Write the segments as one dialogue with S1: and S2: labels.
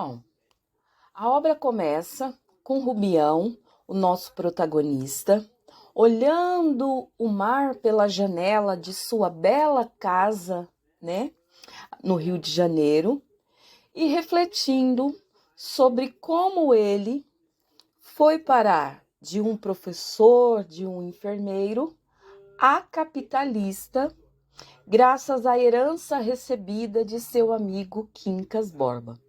S1: Bom, a obra começa com Rubião, o nosso protagonista, olhando o mar pela janela de sua bela casa, né, no Rio de Janeiro, e refletindo sobre como ele foi parar de um professor, de um enfermeiro, a capitalista, graças à herança recebida de seu amigo Quincas Borba.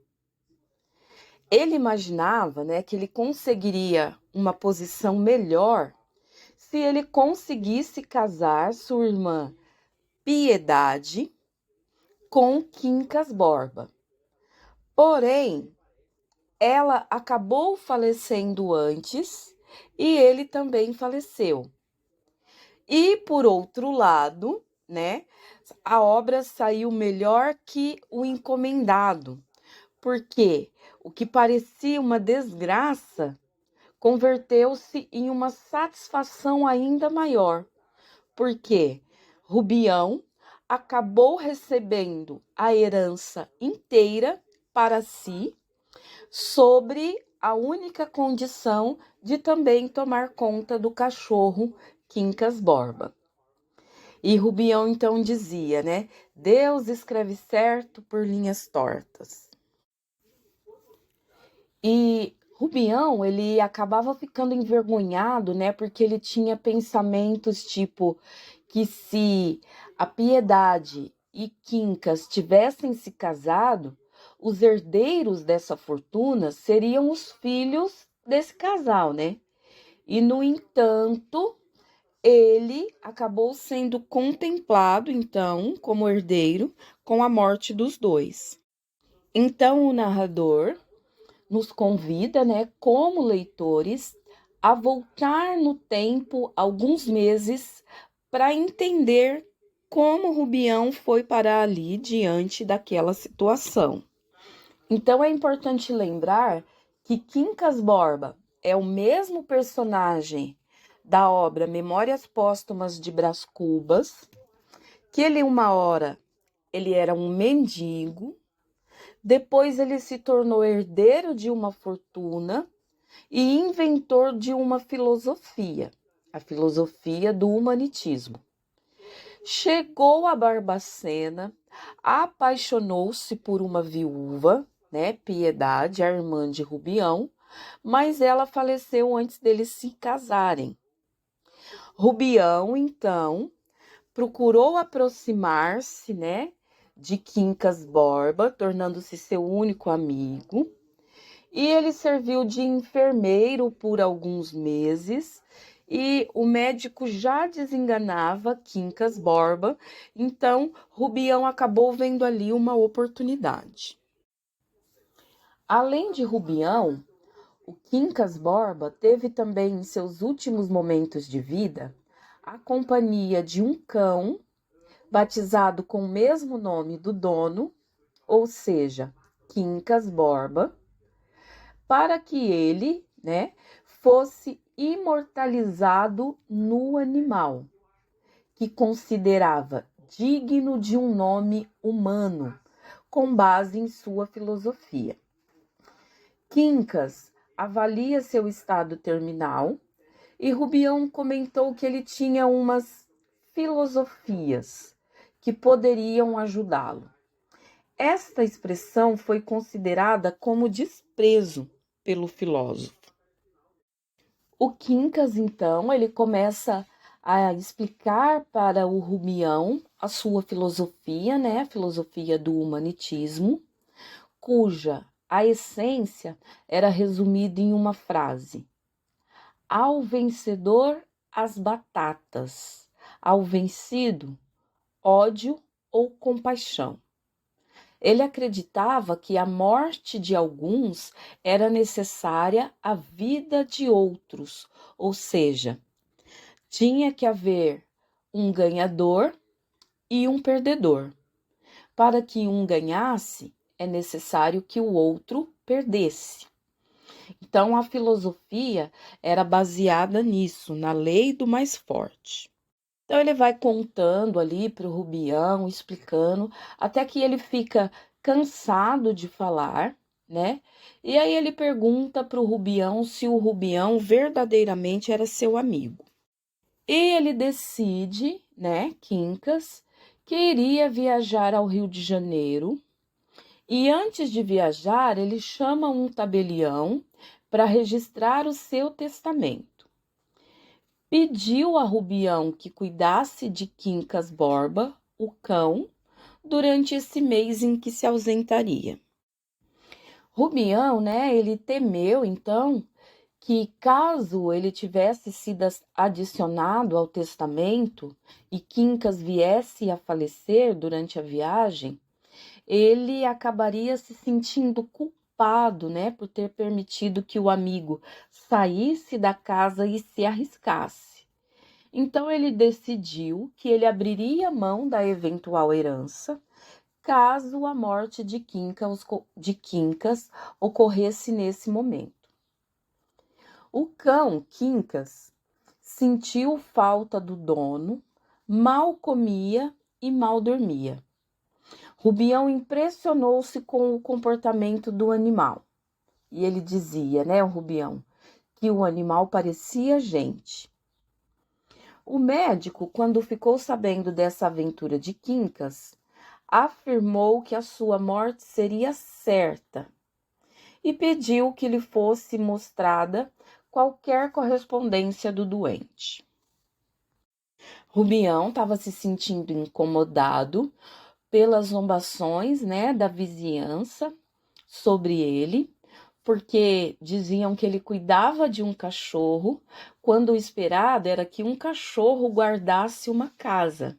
S1: Ele imaginava, né, que ele conseguiria uma posição melhor se ele conseguisse casar sua irmã Piedade com Quincas Borba. Porém, ela acabou falecendo antes e ele também faleceu. E, por outro lado, né, a obra saiu melhor que o encomendado, porque o que parecia uma desgraça converteu-se em uma satisfação ainda maior, porque Rubião acabou recebendo a herança inteira para si, sobre a única condição de também tomar conta do cachorro Quincas Borba. E Rubião então dizia, né? Deus escreve certo por linhas tortas. E Rubião, ele acabava ficando envergonhado, né? Porque ele tinha pensamentos tipo que se a Piedade e Quincas tivessem se casado, os herdeiros dessa fortuna seriam os filhos desse casal, né? E, no entanto, ele acabou sendo contemplado, então, como herdeiro, com a morte dos dois. Então, o narrador nos convida, né, como leitores, a voltar no tempo alguns meses para entender como Rubião foi parar ali diante daquela situação. Então, é importante lembrar que Quincas Borba é o mesmo personagem da obra Memórias Póstumas de Brás Cubas, que ele uma hora ele era um mendigo, depois ele se tornou herdeiro de uma fortuna e inventor de uma filosofia, a filosofia do humanitismo. Chegou a Barbacena, apaixonou-se por uma viúva, né, Piedade, a irmã de Rubião, mas ela faleceu antes deles se casarem. Rubião, então, procurou aproximar-se, né, de Quincas Borba, tornando-se seu único amigo, e ele serviu de enfermeiro por alguns meses, e o médico já desenganava Quincas Borba, então Rubião acabou vendo ali uma oportunidade. Além de Rubião, o Quincas Borba teve também em seus últimos momentos de vida a companhia de um cão batizado com o mesmo nome do dono, ou seja, Quincas Borba, para que ele, né, fosse imortalizado no animal, que considerava digno de um nome humano, com base em sua filosofia. Quincas avalia seu estado terminal e Rubião comentou que ele tinha umas filosofias que poderiam ajudá-lo. Esta expressão foi considerada como desprezo pelo filósofo. O Quincas, então, ele começa a explicar para o Rubião a sua filosofia, né, a filosofia do humanitismo, cuja a essência era resumida em uma frase: ao vencedor, as batatas, ao vencido, ódio ou compaixão. Ele acreditava que a morte de alguns era necessária à vida de outros, ou seja, tinha que haver um ganhador e um perdedor. Para que um ganhasse, é necessário que o outro perdesse. Então, a filosofia era baseada nisso, na lei do mais forte. Então, ele vai contando ali para o Rubião, explicando, até que ele fica cansado de falar, né? E aí ele pergunta para o Rubião se o Rubião verdadeiramente era seu amigo. E ele decide, né, Quincas, que iria viajar ao Rio de Janeiro. E antes de viajar, ele chama um tabelião para registrar o seu testamento. Pediu a Rubião que cuidasse de Quincas Borba, o cão, durante esse mês em que se ausentaria. Rubião, né, ele temeu, então, que caso ele tivesse sido adicionado ao testamento e Quincas viesse a falecer durante a viagem, ele acabaria se sentindo culpado, né, por ter permitido que o amigo saísse da casa e se arriscasse. Então ele decidiu que ele abriria mão da eventual herança caso a morte de Quincas ocorresse nesse momento. O cão Quincas sentiu falta do dono, mal comia e mal dormia. Rubião impressionou-se com o comportamento do animal. E ele dizia, né, o Rubião, que o animal parecia gente. O médico, quando ficou sabendo dessa aventura de Quincas, afirmou que a sua morte seria certa e pediu que lhe fosse mostrada qualquer correspondência do doente. Rubião estava se sentindo incomodado pelas zombações, né, da vizinhança sobre ele, porque diziam que ele cuidava de um cachorro, quando o esperado era que um cachorro guardasse uma casa.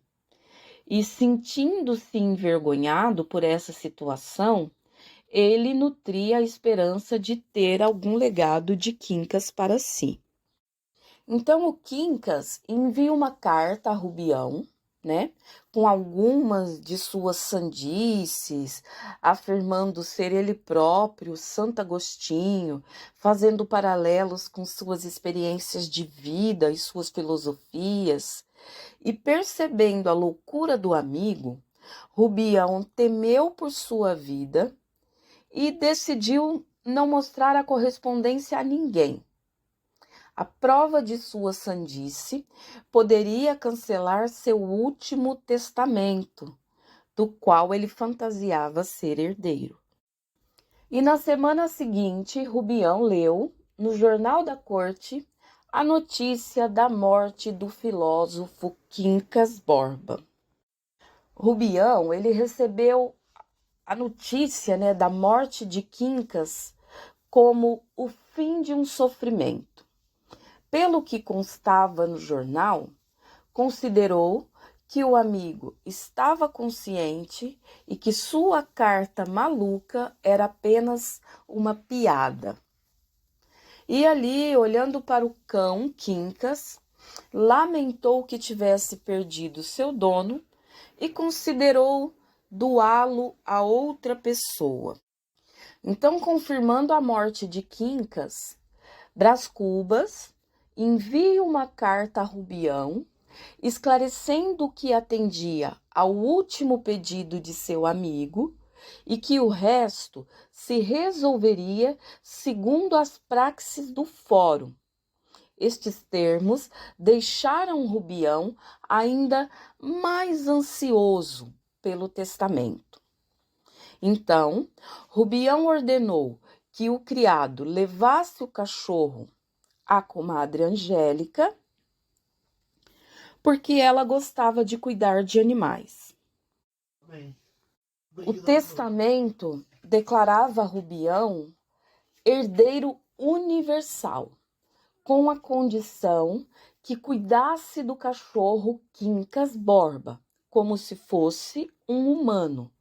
S1: E sentindo-se envergonhado por essa situação, ele nutria a esperança de ter algum legado de Quincas para si. Então o Quincas envia uma carta a Rubião, né, com algumas de suas sandices, afirmando ser ele próprio Santo Agostinho, fazendo paralelos com suas experiências de vida e suas filosofias. E percebendo a loucura do amigo, Rubião temeu por sua vida e decidiu não mostrar a correspondência a ninguém. A prova de sua sandice poderia cancelar seu último testamento, do qual ele fantasiava ser herdeiro. E na semana seguinte, Rubião leu, no jornal da corte, a notícia da morte do filósofo Quincas Borba. Rubião, ele recebeu a notícia, né, da morte de Quincas como o fim de um sofrimento. Pelo que constava no jornal, considerou que o amigo estava consciente e que sua carta maluca era apenas uma piada. E ali, olhando para o cão Quincas, lamentou que tivesse perdido seu dono e considerou doá-lo a outra pessoa. Então, confirmando a morte de Quincas, Brás Cubas envia uma carta a Rubião, esclarecendo que atendia ao último pedido de seu amigo e que o resto se resolveria segundo as praxes do fórum. Estes termos deixaram Rubião ainda mais ansioso pelo testamento. Então, Rubião ordenou que o criado levasse o cachorro à comadre Angélica, porque ela gostava de cuidar de animais. O testamento declarava Rubião herdeiro universal, com a condição que cuidasse do cachorro Quincas Borba, como se fosse um humano,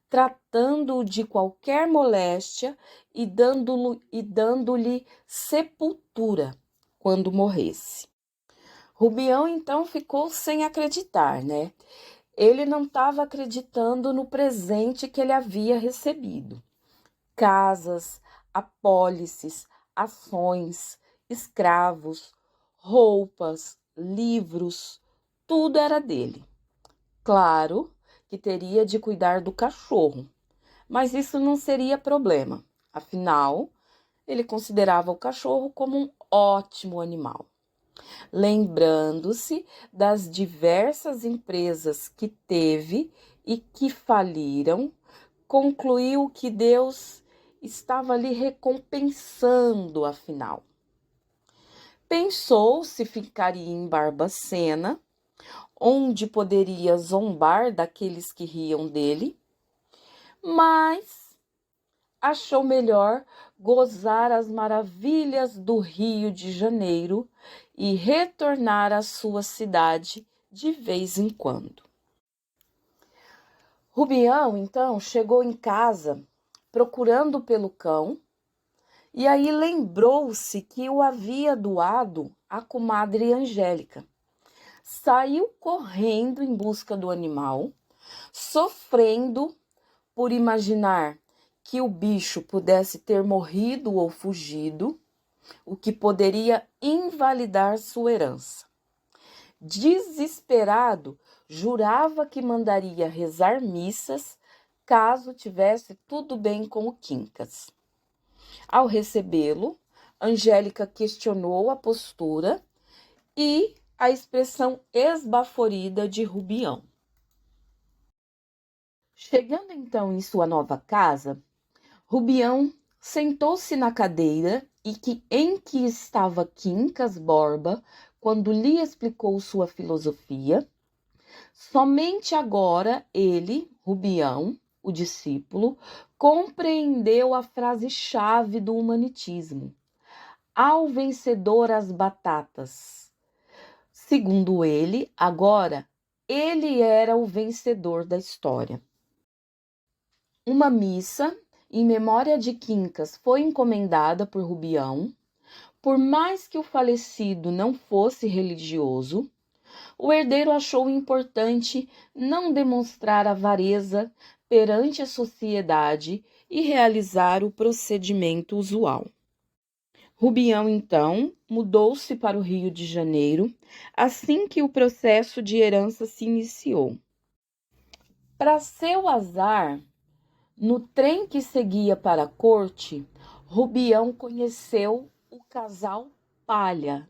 S1: tratando-o de qualquer moléstia e dando-lhe sepultura quando morresse. Rubião, então, ficou sem acreditar, né? Ele não estava acreditando no presente que ele havia recebido. Casas, apólices, ações, escravos, roupas, livros, tudo era dele. Claro que teria de cuidar do cachorro, mas isso não seria problema. Afinal, ele considerava o cachorro como um ótimo animal. Lembrando-se das diversas empresas que teve e que faliram, concluiu que Deus estava lhe recompensando, afinal. Pensou se ficaria em Barbacena, onde poderia zombar daqueles que riam dele, mas achou melhor gozar as maravilhas do Rio de Janeiro e retornar à sua cidade de vez em quando. Rubião, então, chegou em casa procurando pelo cão e aí lembrou-se que o havia doado à comadre Angélica. Saiu correndo em busca do animal, sofrendo por imaginar que o bicho pudesse ter morrido ou fugido, o que poderia invalidar sua herança. Desesperado, jurava que mandaria rezar missas caso tivesse tudo bem com o Quincas. Ao recebê-lo, Angélica questionou a postura e a expressão esbaforida de Rubião. Chegando então em sua nova casa, Rubião sentou-se na cadeira em que estava Quincas Borba quando lhe explicou sua filosofia. Somente agora ele, Rubião, o discípulo, compreendeu a frase-chave do humanitismo: ao vencedor as batatas. Segundo ele, agora, ele era o vencedor da história. Uma missa em memória de Quincas foi encomendada por Rubião. Por mais que o falecido não fosse religioso, o herdeiro achou importante não demonstrar avareza perante a sociedade e realizar o procedimento usual. Rubião, então, mudou-se para o Rio de Janeiro assim que o processo de herança se iniciou. Para seu azar, no trem que seguia para a corte, Rubião conheceu o casal Palha,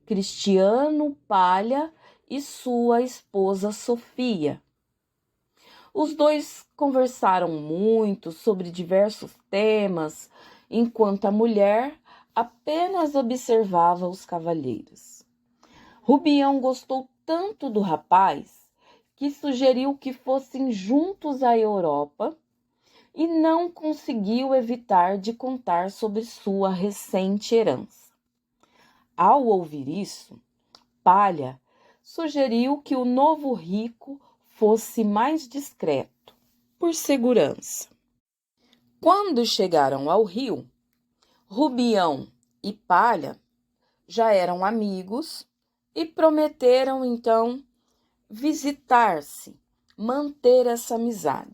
S1: Cristiano Palha e sua esposa Sofia. Os dois conversaram muito sobre diversos temas, enquanto a mulher apenas observava os cavalheiros. Rubião gostou tanto do rapaz que sugeriu que fossem juntos à Europa e não conseguiu evitar de contar sobre sua recente herança. Ao ouvir isso, Palha sugeriu que o novo rico fosse mais discreto, por segurança. Quando chegaram ao Rio, Rubião e Palha já eram amigos e prometeram então visitar-se, manter essa amizade.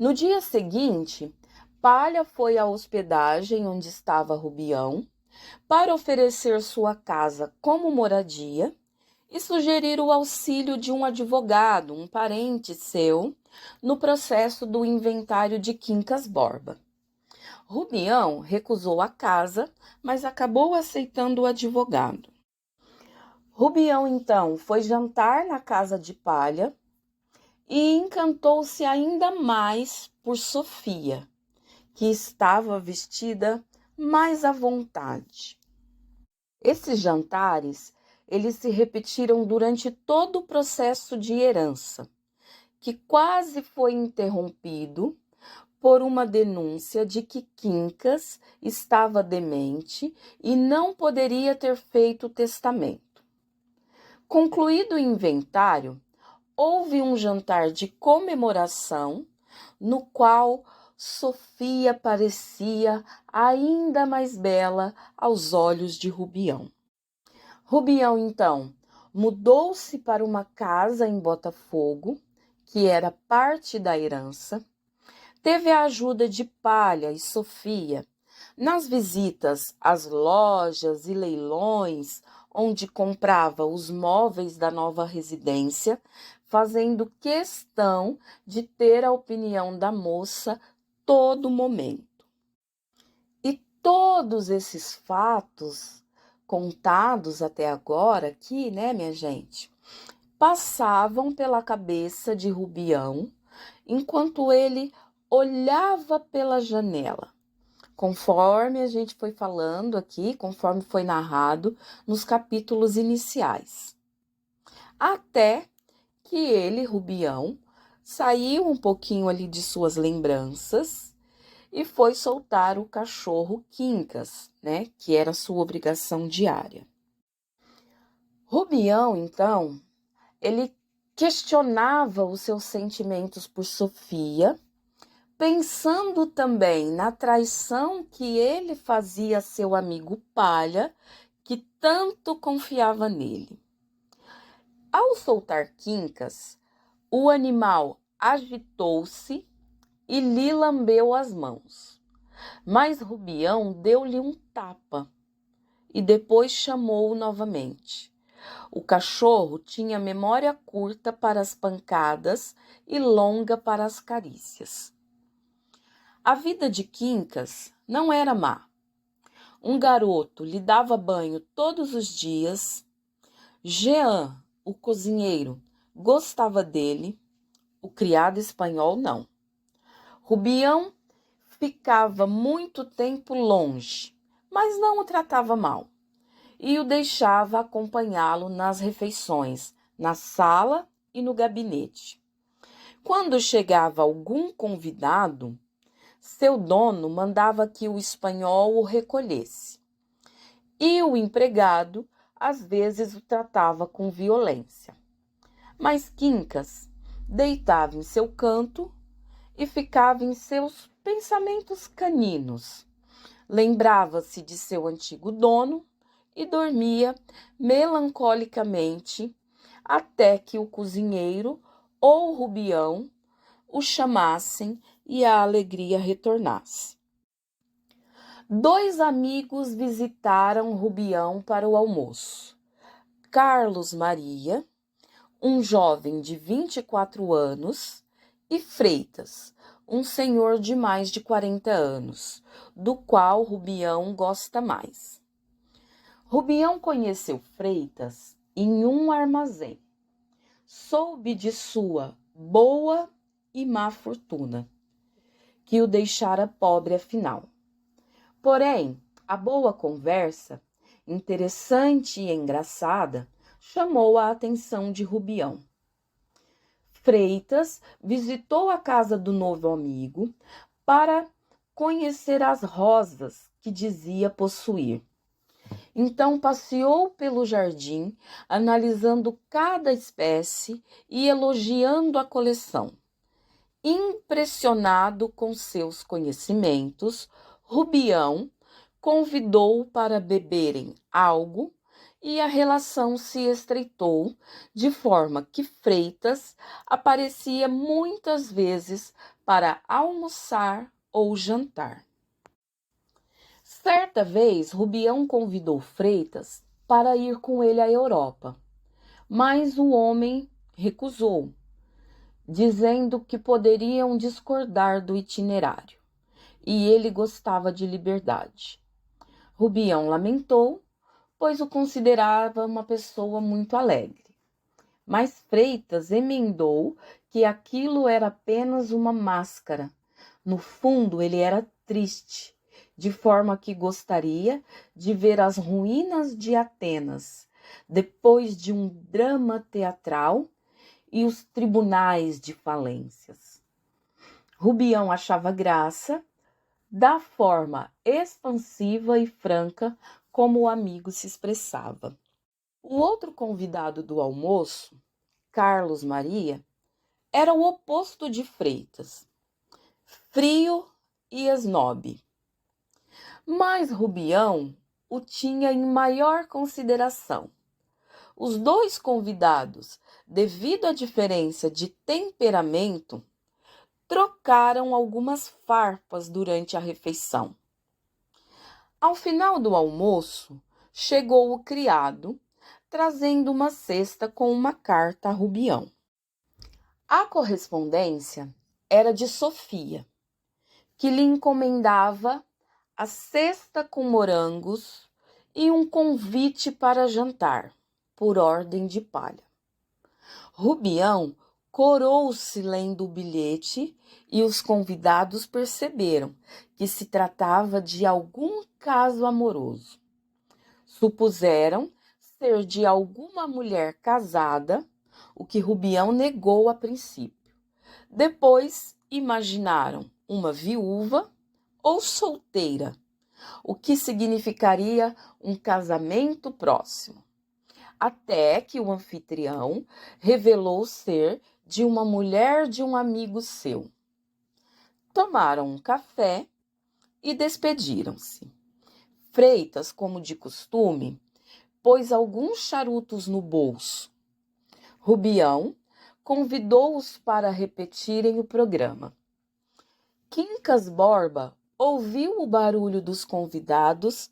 S1: No dia seguinte, Palha foi à hospedagem onde estava Rubião para oferecer sua casa como moradia e sugerir o auxílio de um advogado, um parente seu, no processo do inventário de Quincas Borba. Rubião recusou a casa, mas acabou aceitando o advogado. Rubião, então, foi jantar na casa de Palha e encantou-se ainda mais por Sofia, que estava vestida mais à vontade. Esses jantares, eles se repetiram durante todo o processo de herança, que quase foi interrompido por uma denúncia de que Quincas estava demente e não poderia ter feito o testamento. Concluído o inventário, houve um jantar de comemoração, no qual Sofia parecia ainda mais bela aos olhos de Rubião. Rubião, então, mudou-se para uma casa em Botafogo, que era parte da herança. Teve a ajuda de Palha e Sofia nas visitas às lojas e leilões onde comprava os móveis da nova residência, fazendo questão de ter a opinião da moça todo momento. E todos esses fatos contados até agora aqui, né, minha gente, passavam pela cabeça de Rubião enquanto ele olhava pela janela. Conforme a gente foi falando aqui, conforme foi narrado nos capítulos iniciais. Até que ele, Rubião, saiu um pouquinho ali de suas lembranças e foi soltar o cachorro Quincas, né, que era sua obrigação diária. Rubião, então, ele questionava os seus sentimentos por Sofia, pensando também na traição que ele fazia a seu amigo Palha, que tanto confiava nele. Ao soltar Quincas, o animal agitou-se e lhe lambeu as mãos. Mas Rubião deu-lhe um tapa e depois chamou-o novamente. O cachorro tinha memória curta para as pancadas e longa para as carícias. A vida de Quincas não era má. Um garoto lhe dava banho todos os dias. Jean, o cozinheiro, gostava dele. O criado espanhol não. Rubião ficava muito tempo longe, mas não o tratava mal. E o deixava acompanhá-lo nas refeições, na sala e no gabinete. Quando chegava algum convidado, seu dono mandava que o espanhol o recolhesse. E o empregado, às vezes, o tratava com violência. Mas Quincas deitava em seu canto e ficava em seus pensamentos caninos. Lembrava-se de seu antigo dono e dormia melancolicamente até que o cozinheiro ou o Rubião o chamassem e a alegria retornasse. 2 amigos visitaram Rubião para o almoço. Carlos Maria, um jovem de 24 anos, e Freitas, um senhor de mais de 40 anos, do qual Rubião gosta mais. Rubião conheceu Freitas em um armazém. Soube de sua boa e má fortuna, que o deixara pobre afinal. Porém, a boa conversa, interessante e engraçada, chamou a atenção de Rubião. Freitas visitou a casa do novo amigo para conhecer as rosas que dizia possuir. Então passeou pelo jardim, analisando cada espécie e elogiando a coleção. Impressionado com seus conhecimentos, Rubião convidou-o para beberem algo e a relação se estreitou, de forma que Freitas aparecia muitas vezes para almoçar ou jantar. Certa vez, Rubião convidou Freitas para ir com ele à Europa, mas o homem recusou, dizendo que poderiam discordar do itinerário, e ele gostava de liberdade. Rubião lamentou, pois o considerava uma pessoa muito alegre. Mas Freitas emendou que aquilo era apenas uma máscara. No fundo, ele era triste, de forma que gostaria de ver as ruínas de Atenas, depois de um drama teatral e os tribunais de falências. Rubião achava graça da forma expansiva e franca como o amigo se expressava. O outro convidado do almoço, Carlos Maria, era o oposto de Freitas, frio e esnobe. Mas Rubião o tinha em maior consideração. Os 2 convidados, devido à diferença de temperamento, trocaram algumas farpas durante a refeição. Ao final do almoço, chegou o criado, trazendo uma cesta com uma carta a Rubião. A correspondência era de Sofia, que lhe encomendava a cesta com morangos e um convite para jantar, por ordem de Palha. Rubião corou-se lendo o bilhete e os convidados perceberam que se tratava de algum caso amoroso. Supuseram ser de alguma mulher casada, o que Rubião negou a princípio. Depois imaginaram uma viúva ou solteira, o que significaria um casamento próximo, até que o anfitrião revelou ser de uma mulher de um amigo seu. Tomaram um café e despediram-se. Freitas, como de costume, pôs alguns charutos no bolso. Rubião convidou-os para repetirem o programa. Quincas Borba ouviu o barulho dos convidados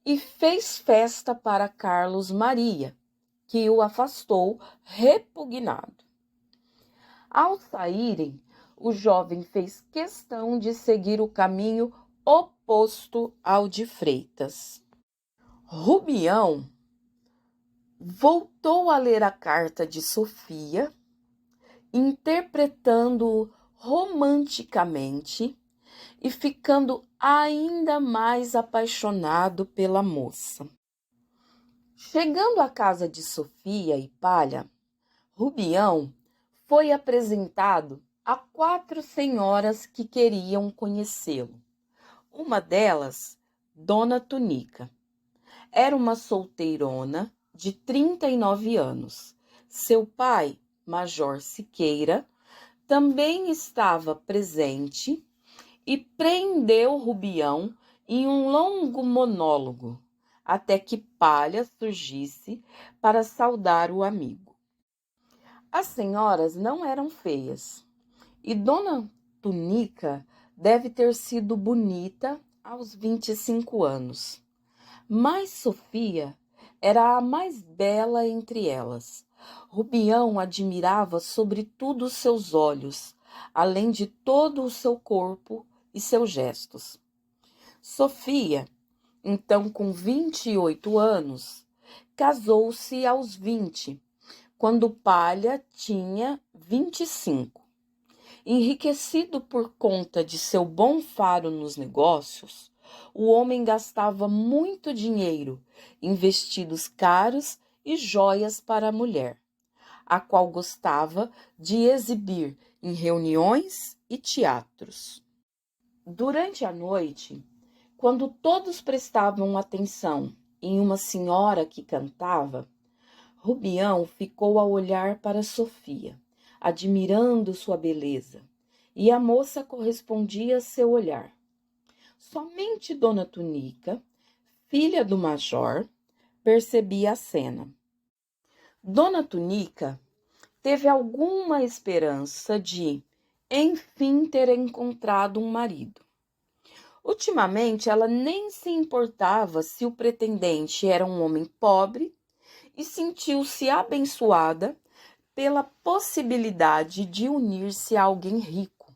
S1: e fez festa para Carlos Maria, que o afastou repugnado. Ao saírem, o jovem fez questão de seguir o caminho oposto ao de Freitas. Rubião voltou a ler a carta de Sofia, interpretando-o romanticamente e ficando ainda mais apaixonado pela moça. Chegando à casa de Sofia e Palha, Rubião foi apresentado a 4 senhoras que queriam conhecê-lo. Uma delas, Dona Tunica. Era uma solteirona de 39 anos. Seu pai, Major Siqueira, também estava presente e prendeu Rubião em um longo monólogo, até que Palha surgisse para saudar o amigo. As senhoras não eram feias, e Dona Tunica deve ter sido bonita aos 25 anos. Mas Sofia era a mais bela entre elas. Rubião admirava sobretudo seus olhos, além de todo o seu corpo e seus gestos. Sofia, então com 28 anos, casou-se aos 20, quando Palha tinha 25. Enriquecido por conta de seu bom faro nos negócios, o homem gastava muito dinheiro em vestidos caros e joias para a mulher, a qual gostava de exibir em reuniões e teatros. Durante a noite, quando todos prestavam atenção em uma senhora que cantava, Rubião ficou a olhar para Sofia, admirando sua beleza, e a moça correspondia a seu olhar. Somente Dona Tunica, filha do major, percebia a cena. Dona Tunica teve alguma esperança de, enfim, ter encontrado um marido. Ultimamente, ela nem se importava se o pretendente era um homem pobre e sentiu-se abençoada pela possibilidade de unir-se a alguém rico.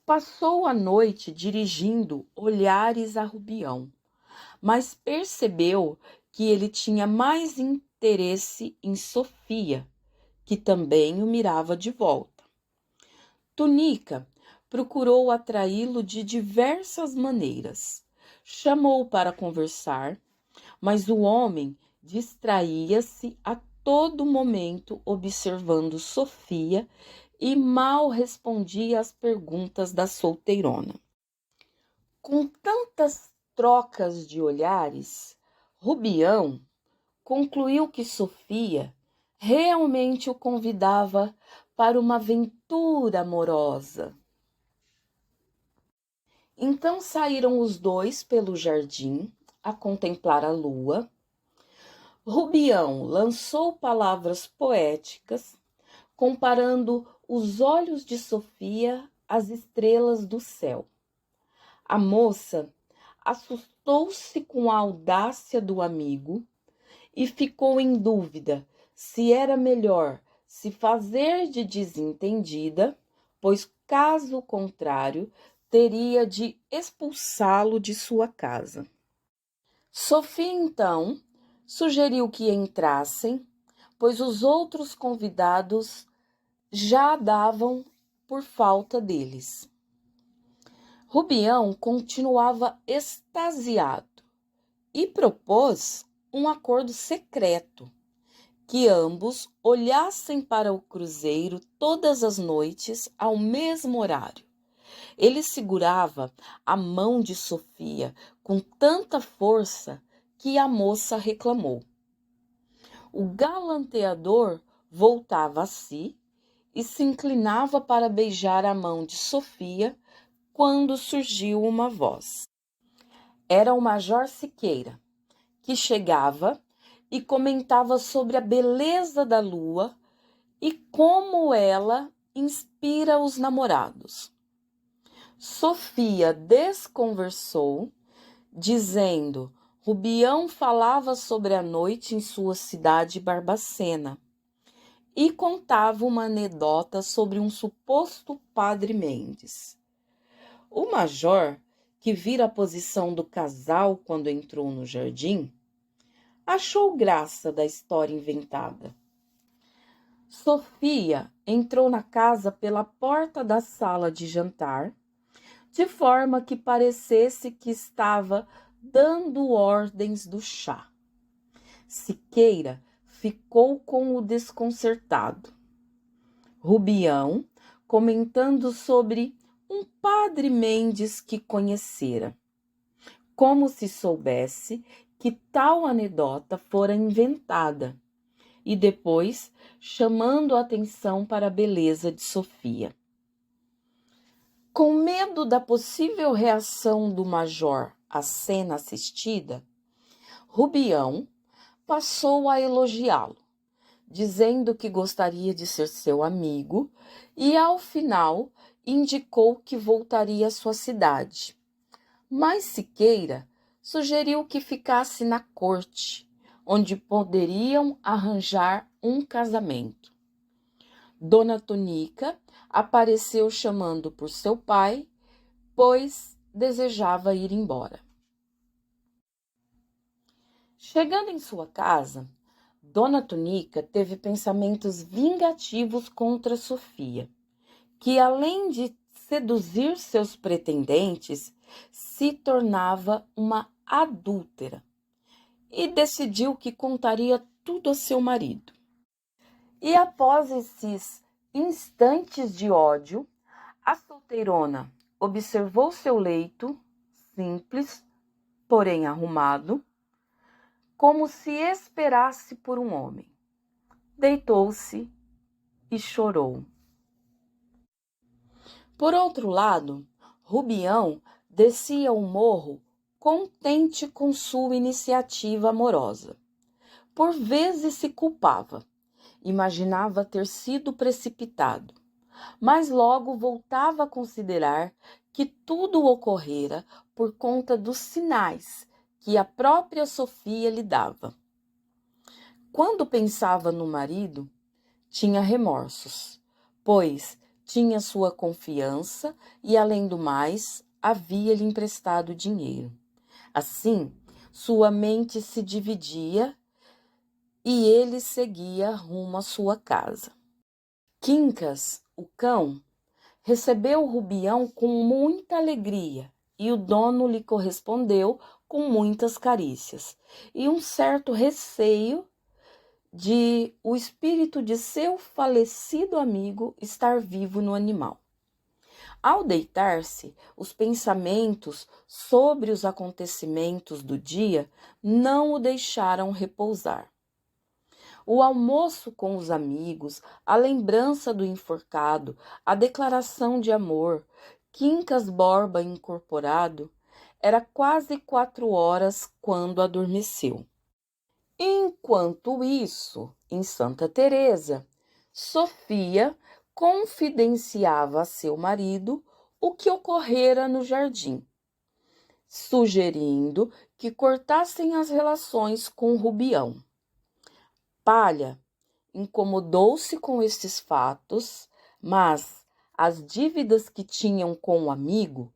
S1: Passou a noite dirigindo olhares a Rubião, mas percebeu que ele tinha mais interesse em Sofia, que também o mirava de volta. Tunica procurou atraí-lo de diversas maneiras. Chamou-o para conversar, mas o homem distraía-se a todo momento observando Sofia e mal respondia às perguntas da solteirona. Com tantas trocas de olhares, Rubião concluiu que Sofia realmente o convidava para uma aventura amorosa. Então saíram os dois pelo jardim a contemplar a lua. Rubião lançou palavras poéticas, comparando os olhos de Sofia às estrelas do céu. A moça assustou-se com a audácia do amigo e ficou em dúvida se era melhor se fazer de desentendida, pois, caso contrário, teria de expulsá-lo de sua casa. Sofia, então, sugeriu que entrassem, pois os outros convidados já davam por falta deles. Rubião continuava extasiado e propôs um acordo secreto, que ambos olhassem para o cruzeiro todas as noites ao mesmo horário. Ele segurava a mão de Sofia com tanta força que a moça reclamou. O galanteador voltava a si e se inclinava para beijar a mão de Sofia quando surgiu uma voz. Era o Major Siqueira, que chegava e comentava sobre a beleza da lua e como ela inspira os namorados. Sofia desconversou, dizendo: Rubião falava sobre a noite em sua cidade Barbacena e contava uma anedota sobre um suposto padre Mendes. O major, que vira a posição do casal quando entrou no jardim, achou graça da história inventada. Sofia entrou na casa pela porta da sala de jantar, de forma que parecesse que estava dando ordens do chá. Siqueira ficou com o desconcertado. Rubião, comentando sobre um padre Mendes que conhecera, como se soubesse que tal anedota fora inventada, e depois chamando a atenção para a beleza de Sofia. Com medo da possível reação do major à cena assistida, Rubião passou a elogiá-lo, dizendo que gostaria de ser seu amigo e, ao final, indicou que voltaria à sua cidade. Mas Siqueira sugeriu que ficasse na corte, onde poderiam arranjar um casamento. Dona Tonica apareceu chamando por seu pai, pois desejava ir embora. Chegando em sua casa, Dona Tonica teve pensamentos vingativos contra Sofia, que além de seduzir seus pretendentes, se tornava uma adúltera, e decidiu que contaria tudo a seu marido. E após esses instantes de ódio, a solteirona observou seu leito, simples, porém arrumado, como se esperasse por um homem. Deitou-se e chorou. Por outro lado, Rubião descia o morro contente com sua iniciativa amorosa. Por vezes se culpava, imaginava ter sido precipitado, mas logo voltava a considerar que tudo ocorrera por conta dos sinais que a própria Sofia lhe dava. Quando pensava no marido, tinha remorsos, pois tinha sua confiança e, além do mais, havia-lhe emprestado dinheiro. Assim, sua mente se dividia e ele seguia rumo à sua casa. Quincas, o cão, recebeu o Rubião com muita alegria e o dono lhe correspondeu com muitas carícias e um certo receio de o espírito de seu falecido amigo estar vivo no animal. Ao deitar-se, os pensamentos sobre os acontecimentos do dia não o deixaram repousar. O almoço com os amigos, a lembrança do enforcado, a declaração de amor, Quincas Borba incorporado, era quase 4 horas quando adormeceu. Enquanto isso, em Santa Teresa, Sofia confidenciava a seu marido o que ocorrera no jardim, sugerindo que cortassem as relações com Rubião. Palha incomodou-se com estes fatos, mas as dívidas que tinham com o amigo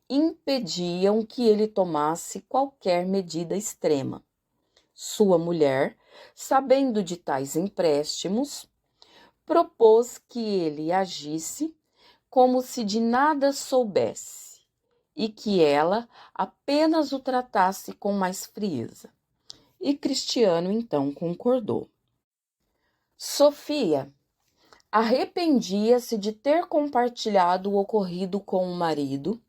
S1: impediam que ele tomasse qualquer medida extrema. Sua mulher, sabendo de tais empréstimos, propôs que ele agisse como se de nada soubesse e que ela apenas o tratasse com mais frieza. E Cristiano então concordou. Sofia arrependia-se de ter compartilhado o ocorrido com o marido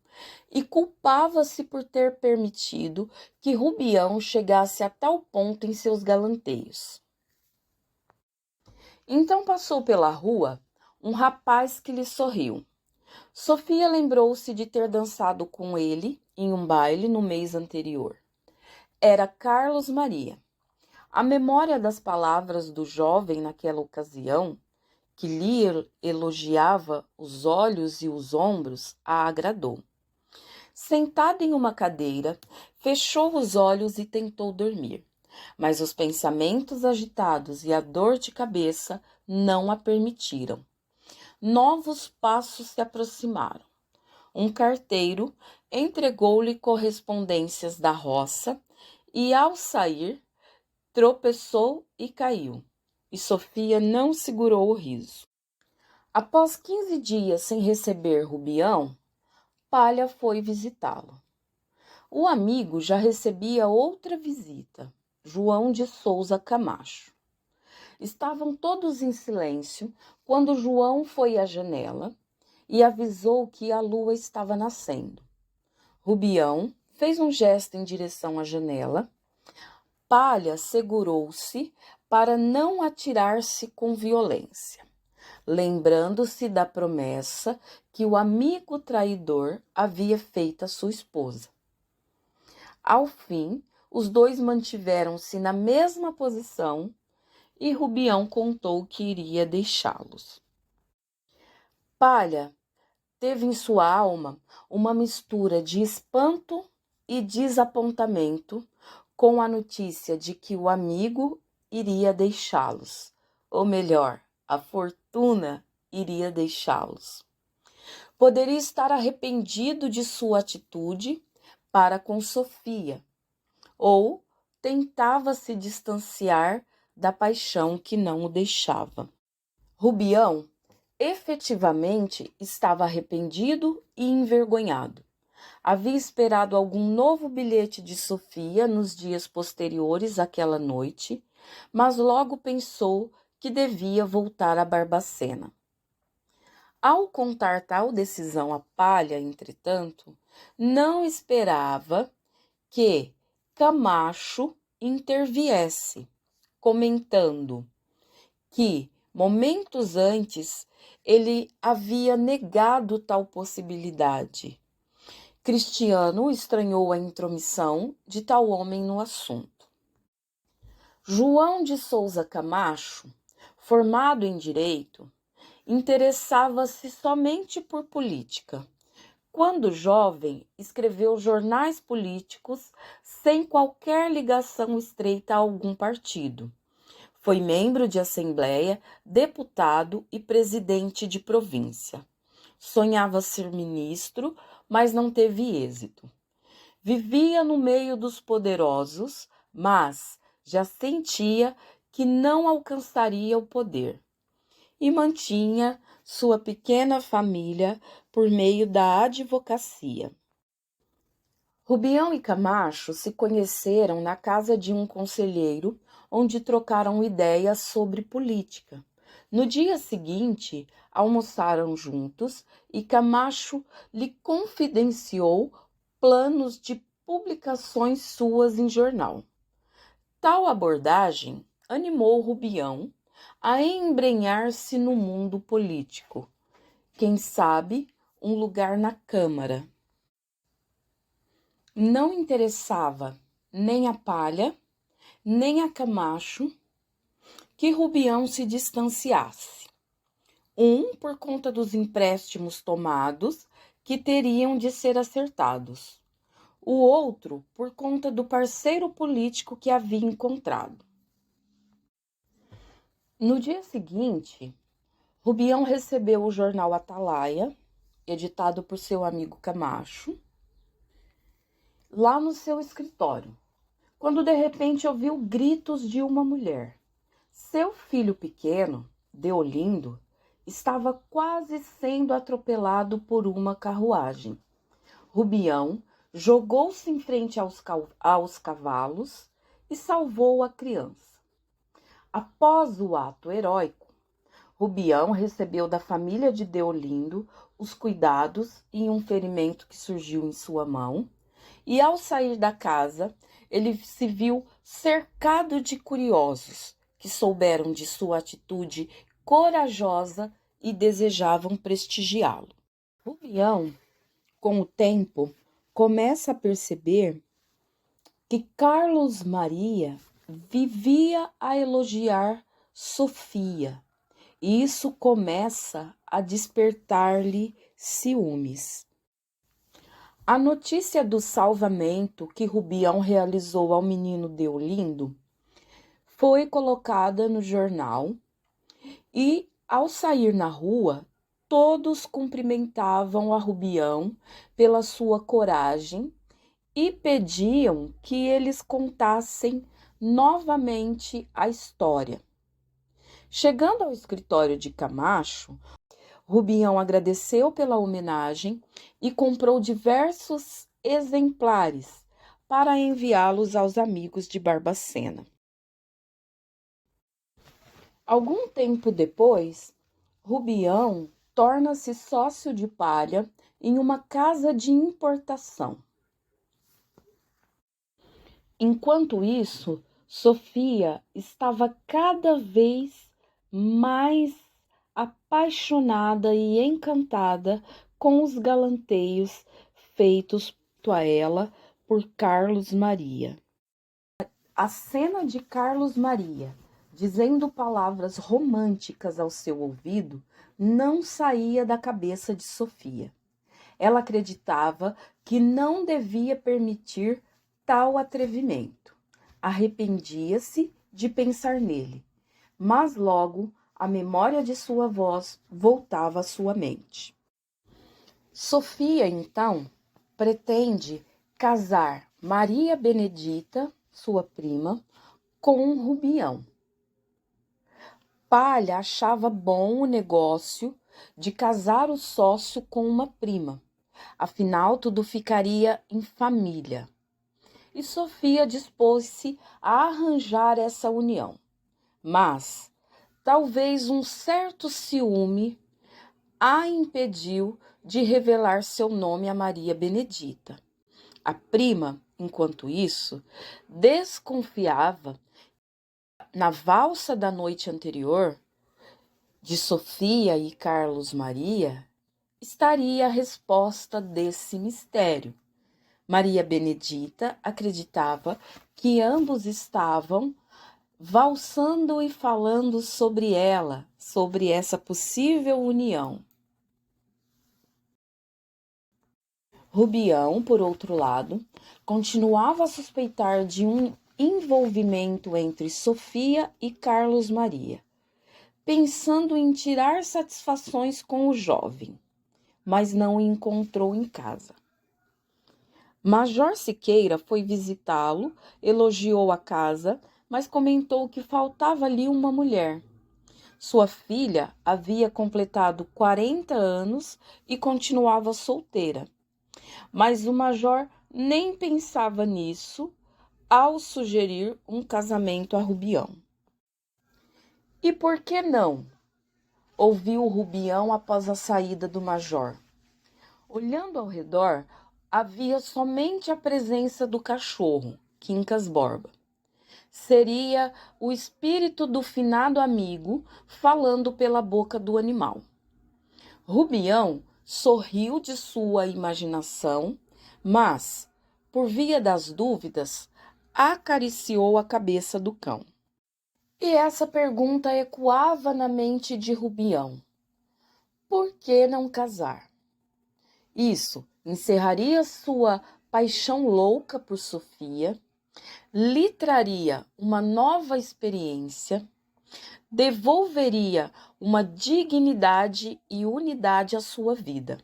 S1: e culpava-se por ter permitido que Rubião chegasse a tal ponto em seus galanteios. Então passou pela rua um rapaz que lhe sorriu. Sofia lembrou-se de ter dançado com ele em um baile no mês anterior. Era Carlos Maria. A memória das palavras do jovem naquela ocasião, que lhe elogiava os olhos e os ombros, a agradou. Sentada em uma cadeira, fechou os olhos e tentou dormir, mas os pensamentos agitados e a dor de cabeça não a permitiram. Novos passos se aproximaram. Um carteiro entregou-lhe correspondências da roça e, ao sair, tropeçou e caiu. E Sofia não segurou o riso. Após 15 dias sem receber Rubião, Palha foi visitá-lo. O amigo já recebia outra visita, João de Souza Camacho. Estavam todos em silêncio quando João foi à janela e avisou que a lua estava nascendo. Rubião fez um gesto em direção à janela. Palha segurou-se para não atirar-se com violência, lembrando-se da promessa que o amigo traidor havia feito à sua esposa. Ao fim, os dois mantiveram-se na mesma posição e Rubião contou que iria deixá-los. Palha teve em sua alma uma mistura de espanto e desapontamento com a notícia de que o amigo iria deixá-los, ou melhor, a fortuna iria deixá-los. Poderia estar arrependido de sua atitude para com Sofia, ou tentava se distanciar da paixão que não o deixava. Rubião efetivamente estava arrependido e envergonhado. Havia esperado algum novo bilhete de Sofia nos dias posteriores àquela noite, mas logo pensou que devia voltar a Barbacena. Ao contar tal decisão a Palha, entretanto, não esperava que Camacho interviesse, comentando que, momentos antes, ele havia negado tal possibilidade. Cristiano estranhou a intromissão de tal homem no assunto. João de Souza Camacho, formado em direito, interessava-se somente por política. Quando jovem, escreveu jornais políticos sem qualquer ligação estreita a algum partido. Foi membro de assembleia, deputado e presidente de província. Sonhava ser ministro, mas não teve êxito. Vivia no meio dos poderosos, mas já sentia que não alcançaria o poder. E mantinha sua pequena família por meio da advocacia. Rubião e Camacho se conheceram na casa de um conselheiro, onde trocaram ideias sobre política. No dia seguinte, almoçaram juntos e Camacho lhe confidenciou planos de publicações suas em jornal. Tal abordagem animou Rubião a embrenhar-se no mundo político. Quem sabe, um lugar na Câmara. Não interessava nem a Palha, nem a Camacho que Rubião se distanciasse. Um por conta dos empréstimos tomados que teriam de ser acertados. O outro por conta do parceiro político que havia encontrado. No dia seguinte, Rubião recebeu o jornal Atalaia, editado por seu amigo Camacho, lá no seu escritório, quando de repente ouviu gritos de uma mulher. Seu filho pequeno, Deolindo, estava quase sendo atropelado por uma carruagem. Rubião jogou-se em frente aos cavalos e salvou a criança. Após o ato heróico, Rubião recebeu da família de Deolindo os cuidados e um ferimento que surgiu em sua mão, e ao sair da casa, ele se viu cercado de curiosos que souberam de sua atitude corajosa e desejavam prestigiá-lo. Rubião, com o tempo, começa a perceber que Carlos Maria vivia a elogiar Sofia, e isso começa a despertar-lhe ciúmes. A notícia do salvamento que Rubião realizou ao menino Deolindo foi colocada no jornal e, ao sair na rua, todos cumprimentavam a Rubião pela sua coragem e pediam que eles contassem novamente a história. Chegando ao escritório de Camacho, Rubião agradeceu pela homenagem e comprou diversos exemplares para enviá-los aos amigos de Barbacena. Algum tempo depois, Rubião torna-se sócio de palha em uma casa de importação. Enquanto isso, Sofia estava cada vez mais apaixonada e encantada com os galanteios feitos a ela por Carlos Maria. A cena de Carlos Maria dizendo palavras românticas ao seu ouvido não saía da cabeça de Sofia. Ela acreditava que não devia permitir tal atrevimento. Arrependia-se de pensar nele, mas logo a memória de sua voz voltava à sua mente. Sofia, então, pretende casar Maria Benedita, sua prima, com Rubião. Palha achava bom o negócio de casar o sócio com uma prima. Afinal, tudo ficaria em família. E Sofia dispôs-se a arranjar essa união. Mas talvez um certo ciúme a impediu de revelar seu nome a Maria Benedita. A prima, enquanto isso, desconfiava. Na valsa da noite anterior, de Sofia e Carlos Maria, estaria a resposta desse mistério. Maria Benedita acreditava que ambos estavam valsando e falando sobre ela, sobre essa possível união. Rubião, por outro lado, continuava a suspeitar de um envolvimento entre Sofia e Carlos Maria, pensando em tirar satisfações com o jovem, mas não o encontrou em casa. Major Siqueira foi visitá-lo, elogiou a casa, mas comentou que faltava ali uma mulher. Sua filha havia completado 40 anos e continuava solteira, mas o major nem pensava nisso ao sugerir um casamento a Rubião. E por que não? Ouviu Rubião após a saída do major. Olhando ao redor, havia somente a presença do cachorro, Quincas Borba. Seria o espírito do finado amigo falando pela boca do animal. Rubião sorriu de sua imaginação, mas, por via das dúvidas, acariciou a cabeça do cão. E essa pergunta ecoava na mente de Rubião. Por que não casar? Isso encerraria sua paixão louca por Sofia, lhe traria uma nova experiência, devolveria uma dignidade e unidade à sua vida.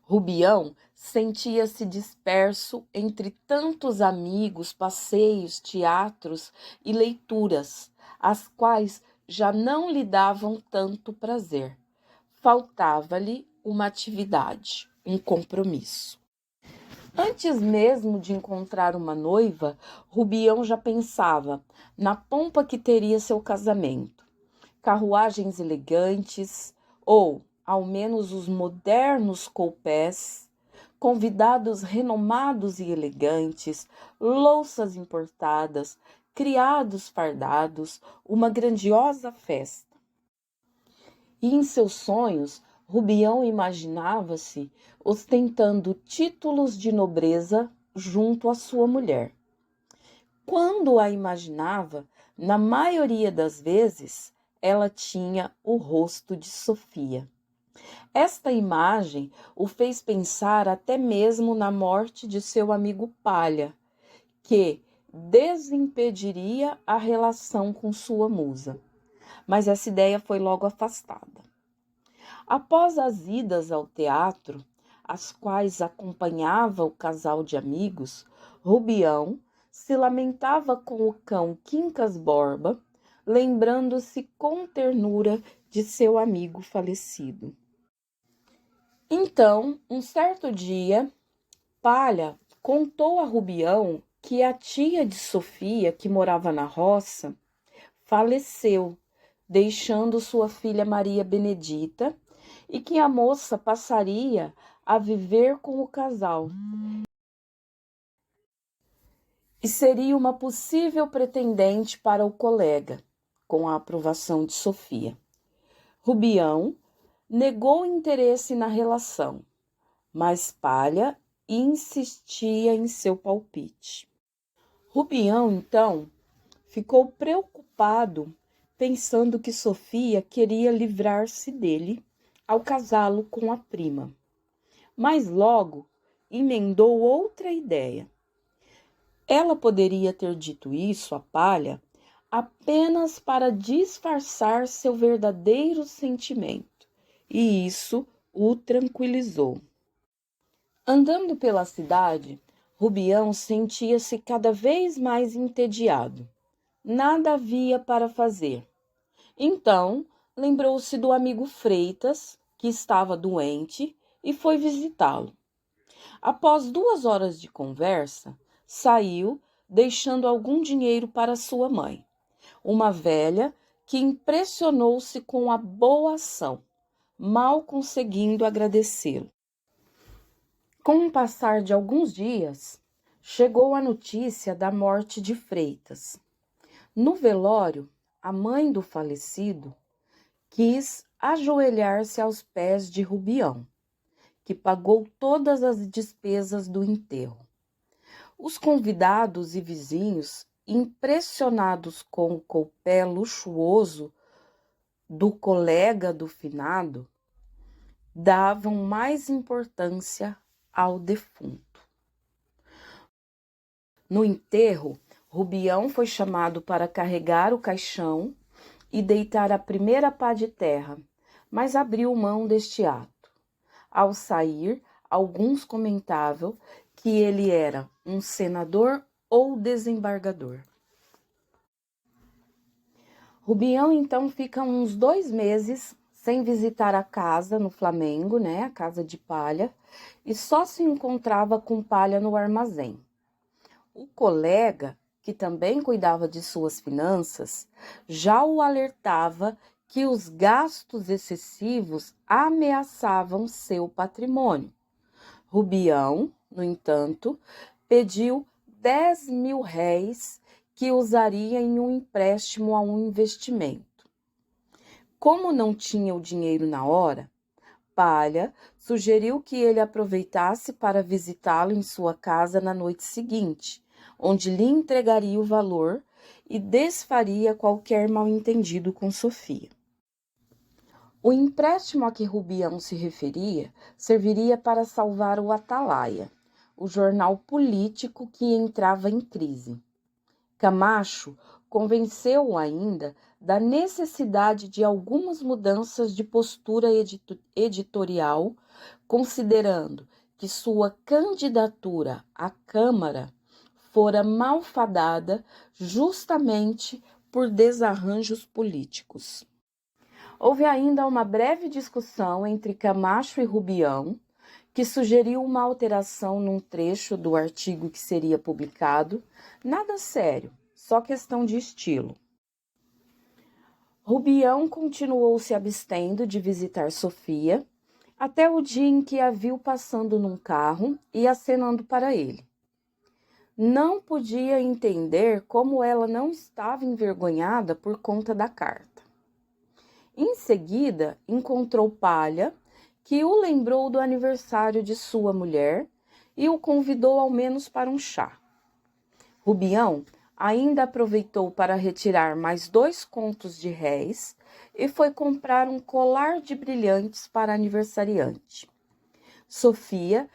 S1: Rubião sentia-se disperso entre tantos amigos, passeios, teatros e leituras, as quais já não lhe davam tanto prazer. Faltava-lhe uma atividade, um compromisso. Antes mesmo de encontrar uma noiva, Rubião já pensava na pompa que teria seu casamento. Carruagens elegantes, ou, ao menos, os modernos coupés, convidados renomados e elegantes, louças importadas, criados fardados, uma grandiosa festa. E em seus sonhos, Rubião imaginava-se ostentando títulos de nobreza junto à sua mulher. Quando a imaginava, na maioria das vezes, ela tinha o rosto de Sofia. Esta imagem o fez pensar até mesmo na morte de seu amigo Palha, que desimpediria a relação com sua musa. Mas essa ideia foi logo afastada. Após as idas ao teatro, as quais acompanhava o casal de amigos, Rubião se lamentava com o cão Quincas Borba, lembrando-se com ternura de seu amigo falecido. Então, um certo dia, Palha contou a Rubião que a tia de Sofia, que morava na roça, faleceu, deixando sua filha Maria Benedita, e que a moça passaria a viver com o casal e seria uma possível pretendente para o colega, com a aprovação de Sofia. Rubião negou interesse na relação, mas Palha insistia em seu palpite. Rubião, então, ficou preocupado, pensando que Sofia queria livrar-se dele ao casá-lo com a prima. Mas logo emendou outra ideia. Ela poderia ter dito isso a Palha apenas para disfarçar seu verdadeiro sentimento, e isso o tranquilizou. Andando pela cidade, Rubião sentia-se cada vez mais entediado. Nada havia para fazer. Então, lembrou-se do amigo Freitas, que estava doente, e foi visitá-lo. Após 2 horas de conversa, saiu, deixando algum dinheiro para sua mãe, uma velha que impressionou-se com a boa ação, mal conseguindo agradecê-lo. Com o passar de alguns dias, chegou a notícia da morte de Freitas. No velório, a mãe do falecido quis ajoelhar-se aos pés de Rubião, que pagou todas as despesas do enterro. Os convidados e vizinhos, impressionados com o coupé luxuoso do colega do finado, davam mais importância ao defunto. No enterro, Rubião foi chamado para carregar o caixão e deitar a primeira pá de terra, mas abriu mão deste ato. Ao sair, alguns comentavam que ele era um senador ou desembargador. Rubião, então, fica uns 2 meses sem visitar a casa no Flamengo, a casa de Palha, e só se encontrava com Palha no armazém. O colega, que também cuidava de suas finanças, já o alertava que os gastos excessivos ameaçavam seu patrimônio. Rubião, no entanto, pediu 10.000 réis que usaria em um empréstimo a um investimento. Como não tinha o dinheiro na hora, Palha sugeriu que ele aproveitasse para visitá-lo em sua casa na noite seguinte, onde lhe entregaria o valor e desfaria qualquer mal-entendido com Sofia. O empréstimo a que Rubião se referia serviria para salvar o Atalaia, o jornal político que entrava em crise. Camacho convenceu-o ainda da necessidade de algumas mudanças de postura editorial, considerando que sua candidatura à Câmara fora malfadada justamente por desarranjos políticos. Houve ainda uma breve discussão entre Camacho e Rubião, que sugeriu uma alteração num trecho do artigo que seria publicado. Nada sério, só questão de estilo. Rubião continuou se abstendo de visitar Sofia, até o dia em que a viu passando num carro e acenando para ele. Não podia entender como ela não estava envergonhada por conta da carta. Em seguida, encontrou Palha, que o lembrou do aniversário de sua mulher e o convidou ao menos para um chá. Rubião ainda aproveitou para retirar mais 2 contos de réis e foi comprar um colar de brilhantes para aniversariante. Sofia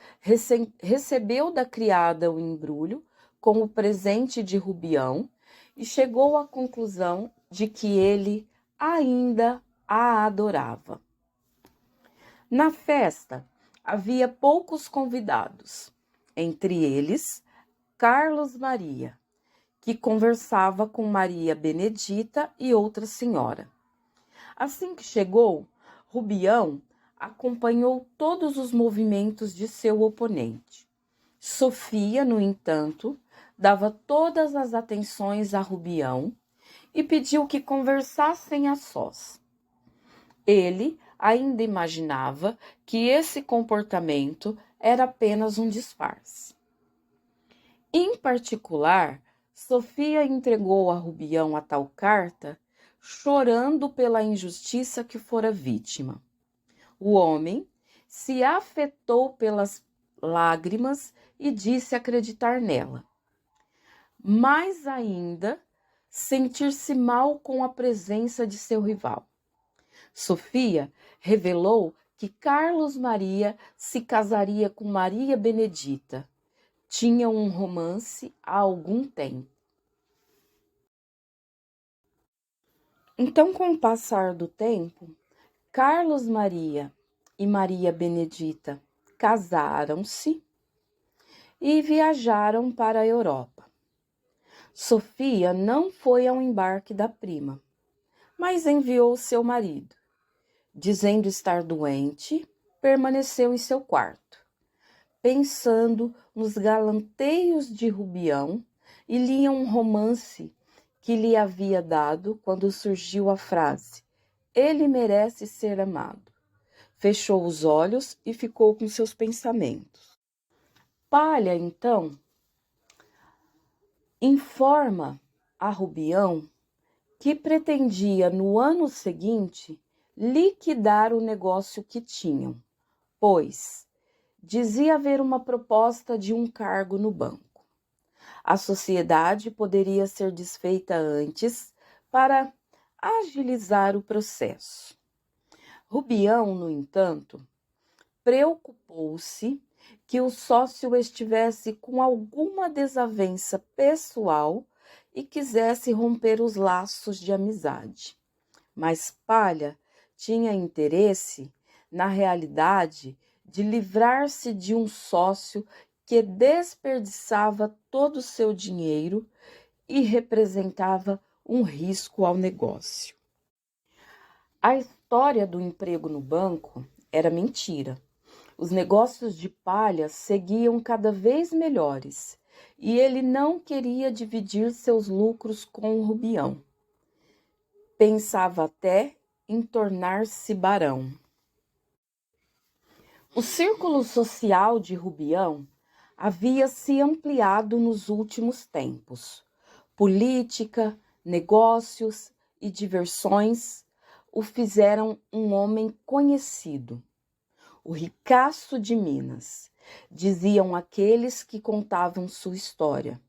S1: recebeu da criada o embrulho como presente de Rubião e chegou à conclusão de que ele ainda a adorava. Na festa, havia poucos convidados, entre eles Carlos Maria, que conversava com Maria Benedita e outra senhora. Assim que chegou, Rubião acompanhou todos os movimentos de seu oponente. Sofia, no entanto, dava todas as atenções a Rubião e pediu que conversassem a sós. Ele ainda imaginava que esse comportamento era apenas um disfarce. Em particular, Sofia entregou a Rubião a tal carta, chorando pela injustiça que fora vítima. O homem se afetou pelas lágrimas e disse acreditar nela. Mais ainda, sentir-se mal com a presença de seu rival. Sofia revelou que Carlos Maria se casaria com Maria Benedita. Tinham um romance há algum tempo. Então, com o passar do tempo, Carlos Maria e Maria Benedita casaram-se e viajaram para a Europa. Sofia não foi ao embarque da prima, mas enviou seu marido. Dizendo estar doente, permaneceu em seu quarto, pensando nos galanteios de Rubião, e lia um romance que lhe havia dado quando surgiu a frase: "Ele merece ser amado". Fechou os olhos e ficou com seus pensamentos. Palha, então, informa a Rubião que pretendia, no ano seguinte, liquidar o negócio que tinham, pois dizia haver uma proposta de um cargo no banco. A sociedade poderia ser desfeita antes para agilizar o processo. Rubião, no entanto, preocupou-se que o sócio estivesse com alguma desavença pessoal e quisesse romper os laços de amizade. Mas Palha tinha interesse, na realidade, de livrar-se de um sócio que desperdiçava todo o seu dinheiro e representava um risco ao negócio. A história do emprego no banco era mentira. Os negócios de Palha seguiam cada vez melhores e ele não queria dividir seus lucros com o Rubião. Pensava até em tornar-se barão. O círculo social de Rubião havia se ampliado nos últimos tempos. Política, negócios e diversões o fizeram um homem conhecido. O ricaço de Minas, diziam aqueles que contavam sua história.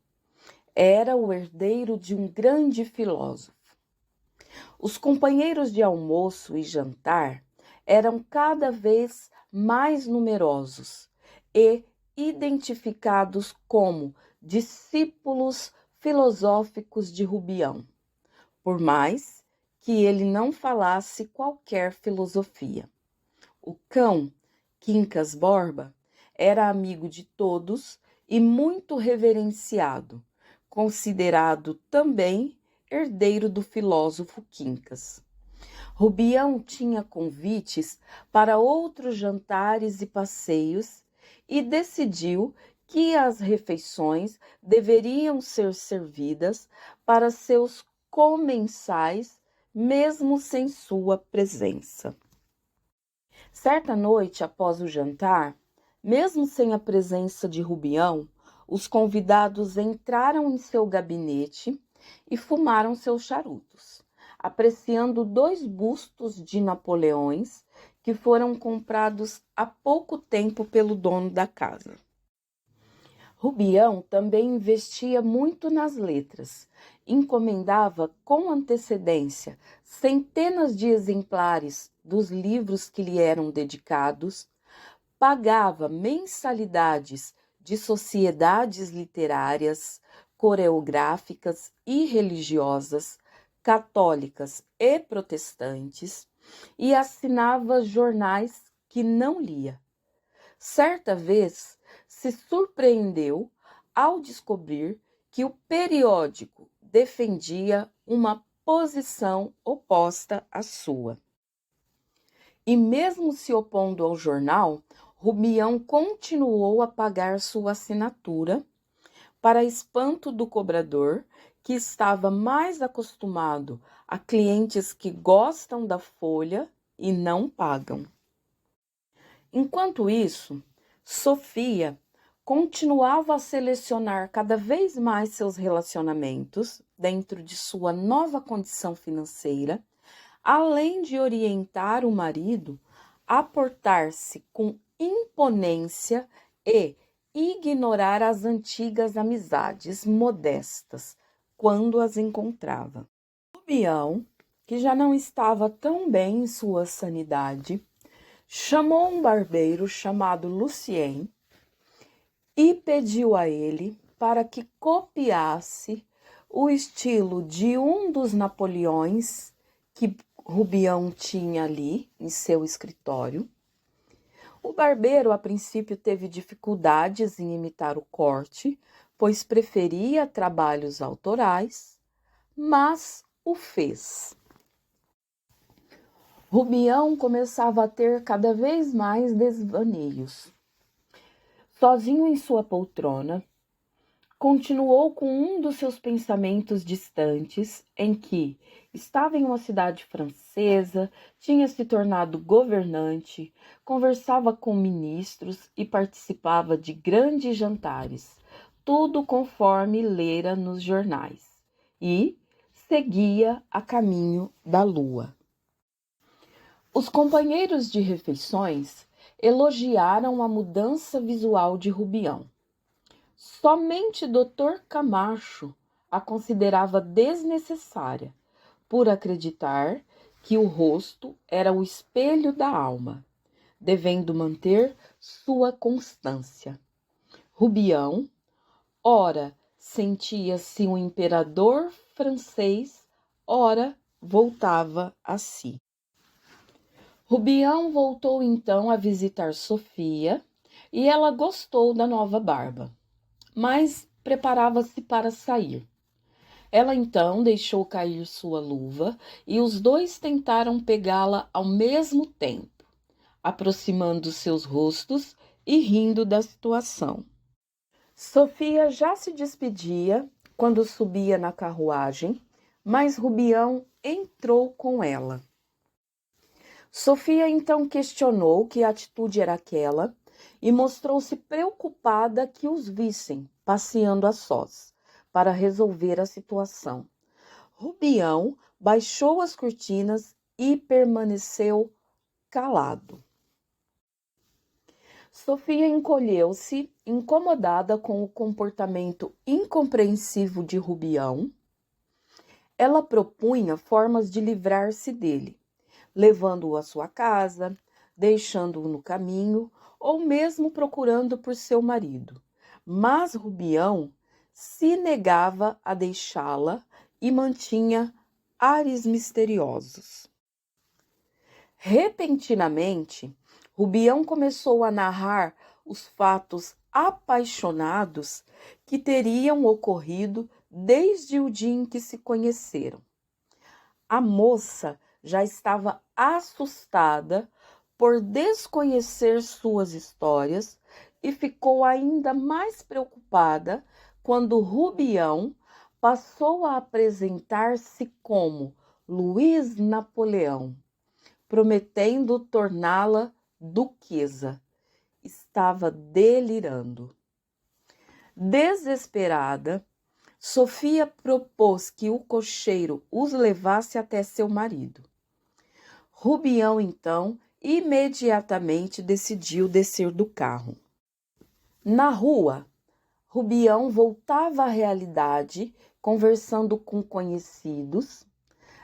S1: Era o herdeiro de um grande filósofo. Os companheiros de almoço e jantar eram cada vez mais numerosos e identificados como discípulos filosóficos de Rubião. por mais que ele não falasse qualquer filosofia. O cão, Quincas Borba, era amigo de todos e muito reverenciado, considerado também herdeiro do filósofo Quincas. Rubião tinha convites para outros jantares e passeios e decidiu que as refeições deveriam ser servidas para seus comensais, mesmo sem sua presença. Certa noite, após o jantar, mesmo sem a presença de Rubião, os convidados entraram em seu gabinete e fumaram seus charutos, apreciando 2 bustos de Napoleões que foram comprados há pouco tempo pelo dono da casa. Rubião também investia muito nas letras, encomendava com antecedência centenas de exemplares dos livros que lhe eram dedicados, pagava mensalidades de sociedades literárias, coreográficas e religiosas, católicas e protestantes, e assinava jornais que não lia. Certa vez, se surpreendeu ao descobrir que o periódico defendia uma posição oposta à sua. E mesmo se opondo ao jornal, Rubião continuou a pagar sua assinatura, para espanto do cobrador, que estava mais acostumado a clientes que gostam da folha e não pagam. Enquanto isso, Sofia continuava a selecionar cada vez mais seus relacionamentos dentro de sua nova condição financeira, além de orientar o marido a portar-se com imponência e ignorar as antigas amizades modestas quando as encontrava. Rubião, que já não estava tão bem em sua sanidade, chamou um barbeiro chamado Lucien e pediu a ele para que copiasse o estilo de um dos Napoleões que Rubião tinha ali em seu escritório. O barbeiro, a princípio, teve dificuldades em imitar o corte, pois preferia trabalhos autorais, mas o fez. Rubião começava a ter cada vez mais desvaneios. Sozinho em sua poltrona, continuou com um dos seus pensamentos distantes, em que estava em uma cidade francesa, tinha se tornado governante, conversava com ministros e participava de grandes jantares, tudo conforme lera nos jornais, e seguia a caminho da lua. Os companheiros de refeições elogiaram a mudança visual de Rubião. Somente Dr. Camacho a considerava desnecessária, por acreditar que o rosto era o espelho da alma, devendo manter sua constância. Rubião, ora sentia-se um imperador francês, ora voltava a si. Rubião voltou então a visitar Sofia e ela gostou da nova barba, mas preparava-se para sair. Ela então deixou cair sua luva e os dois tentaram pegá-la ao mesmo tempo, aproximando seus rostos e rindo da situação. Sofia já se despedia quando subia na carruagem, mas Rubião entrou com ela. Sofia então questionou que atitude era aquela e mostrou-se preocupada que os vissem passeando a sós para resolver a situação. Rubião baixou as cortinas e permaneceu calado. Sofia encolheu-se, incomodada com o comportamento incompreensível de Rubião. Ela propunha formas de livrar-se dele, levando-o à sua casa, deixando-o no caminho ou mesmo procurando por seu marido. Mas Rubião se negava a deixá-la e mantinha ares misteriosos. Repentinamente, Rubião começou a narrar os fatos apaixonados que teriam ocorrido desde o dia em que se conheceram. A moça já estava assustada por desconhecer suas histórias e ficou ainda mais preocupada quando Rubião passou a apresentar-se como Luiz Napoleão, prometendo torná-la duquesa. Estava delirando. Desesperada, Sofia propôs que o cocheiro os levasse até seu marido. Rubião, então, imediatamente decidiu descer do carro. Na rua, Rubião voltava à realidade, conversando com conhecidos.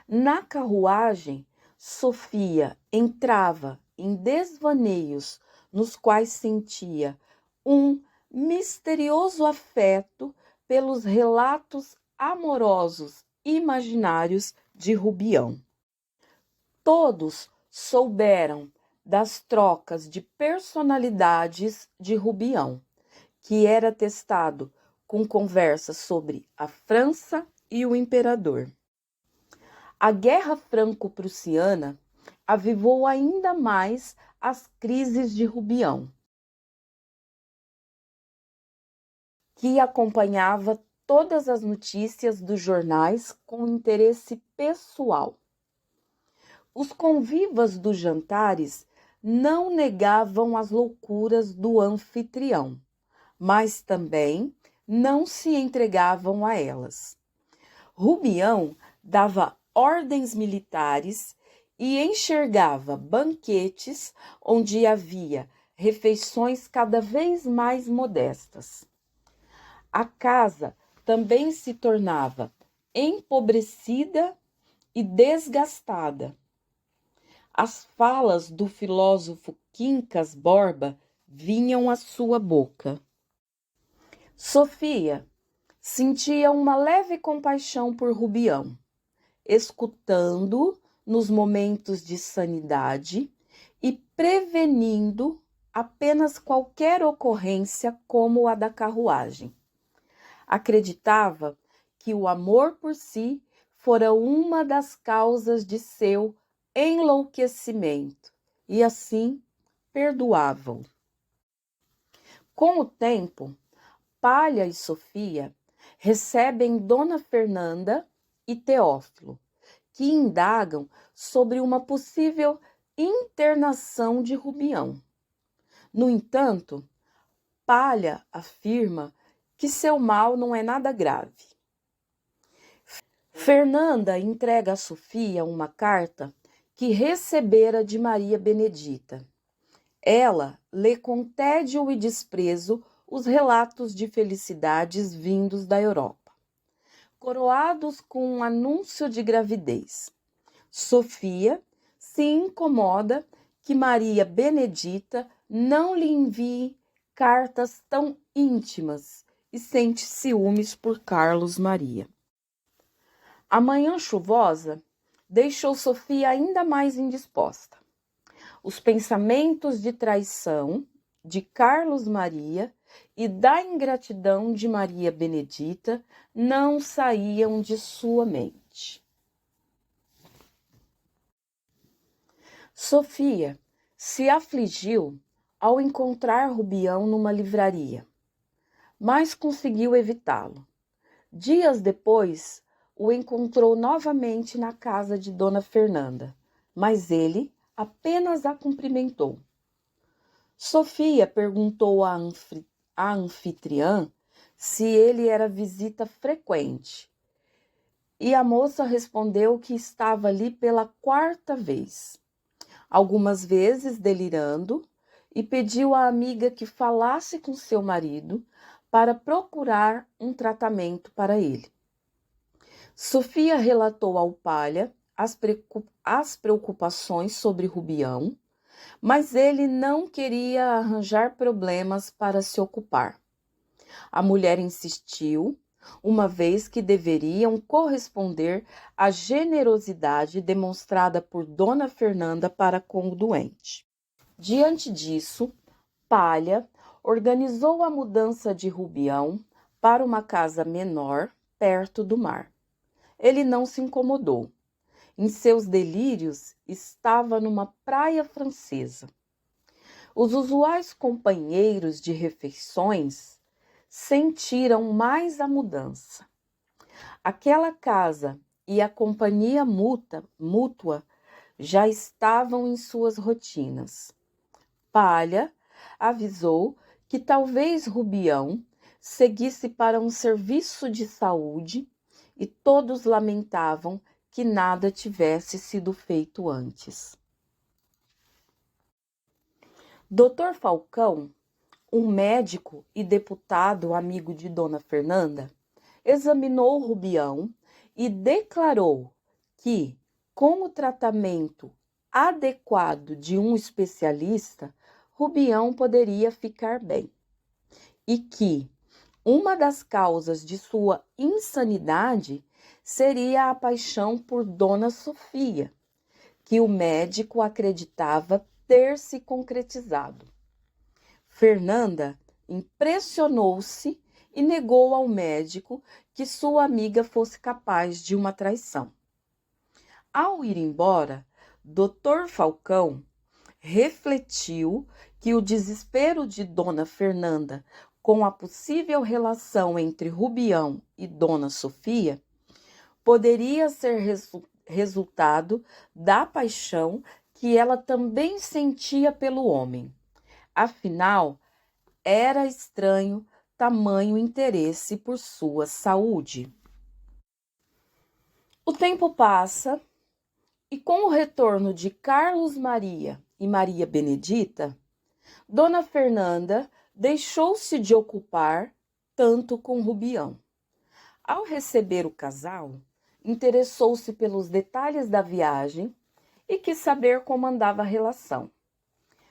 S1: Na carruagem, Sofia entrava em desvaneios nos quais sentia um misterioso afeto pelos relatos amorosos imaginários de Rubião. Todos souberam das trocas de personalidades de Rubião, que era testado com conversas sobre a França e o imperador. A Guerra Franco-Prussiana avivou ainda mais as crises de Rubião, que acompanhava todas as notícias dos jornais com interesse pessoal. Os convivas dos jantares não negavam as loucuras do anfitrião, mas também não se entregavam a elas. Rubião dava ordens militares e enxergava banquetes onde havia refeições cada vez mais modestas. A casa também se tornava empobrecida e desgastada. As falas do filósofo Quincas Borba vinham à sua boca. Sofia sentia uma leve compaixão por Rubião, escutando nos momentos de sanidade e prevenindo apenas qualquer ocorrência como a da carruagem. Acreditava que o amor por si fora uma das causas de seu enlouquecimento e assim perdoavam. Com o tempo, Palha e Sofia recebem Dona Fernanda e Teófilo, que indagam sobre uma possível internação de Rubião. No entanto, Palha afirma que seu mal não é nada grave. Fernanda entrega a Sofia uma carta que recebera de Maria Benedita. Ela lê com tédio e desprezo os relatos de felicidades vindos da Europa, coroados com um anúncio de gravidez. Sofia se incomoda que Maria Benedita não lhe envie cartas tão íntimas e sente ciúmes por Carlos Maria. A manhã chuvosa deixou Sofia ainda mais indisposta. Os pensamentos de traição de Carlos Maria e da ingratidão de Maria Benedita não saíam de sua mente. Sofia se afligiu ao encontrar Rubião numa livraria, mas conseguiu evitá-lo. Dias depois, o encontrou novamente na casa de Dona Fernanda, mas ele apenas a cumprimentou. Sofia perguntou à anfitriã se ele era visita frequente, e a moça respondeu que estava ali pela 4ª vez, algumas vezes delirando, e pediu à amiga que falasse com seu marido para procurar um tratamento para ele. Sofia relatou ao Palha as preocupações sobre Rubião, mas ele não queria arranjar problemas para se ocupar. A mulher insistiu, uma vez que deveriam corresponder à generosidade demonstrada por Dona Fernanda para com o doente. Diante disso, Palha organizou a mudança de Rubião para uma casa menor, perto do mar. Ele não se incomodou. Em seus delírios, estava numa praia francesa. Os usuais companheiros de refeições sentiram mais a mudança. Aquela casa e a companhia mútua já estavam em suas rotinas. Palha avisou que talvez Rubião seguisse para um serviço de saúde e todos lamentavam que nada tivesse sido feito antes. Dr. Falcão, um médico e deputado amigo de Dona Fernanda, examinou Rubião e declarou que, com o tratamento adequado de um especialista, Rubião poderia ficar bem. E que uma das causas de sua insanidade seria a paixão por Dona Sofia, que o médico acreditava ter se concretizado. Fernanda impressionou-se e negou ao médico que sua amiga fosse capaz de uma traição. Ao ir embora, Dr. Falcão refletiu que o desespero de Dona Fernanda com a possível relação entre Rubião e Dona Sofia poderia ser resultado da paixão que ela também sentia pelo homem. Afinal, era estranho tamanho interesse por sua saúde. O tempo passa e, com o retorno de Carlos Maria e Maria Benedita, Dona Fernanda deixou-se de ocupar tanto com Rubião. Ao receber o casal, interessou-se pelos detalhes da viagem e quis saber como andava a relação.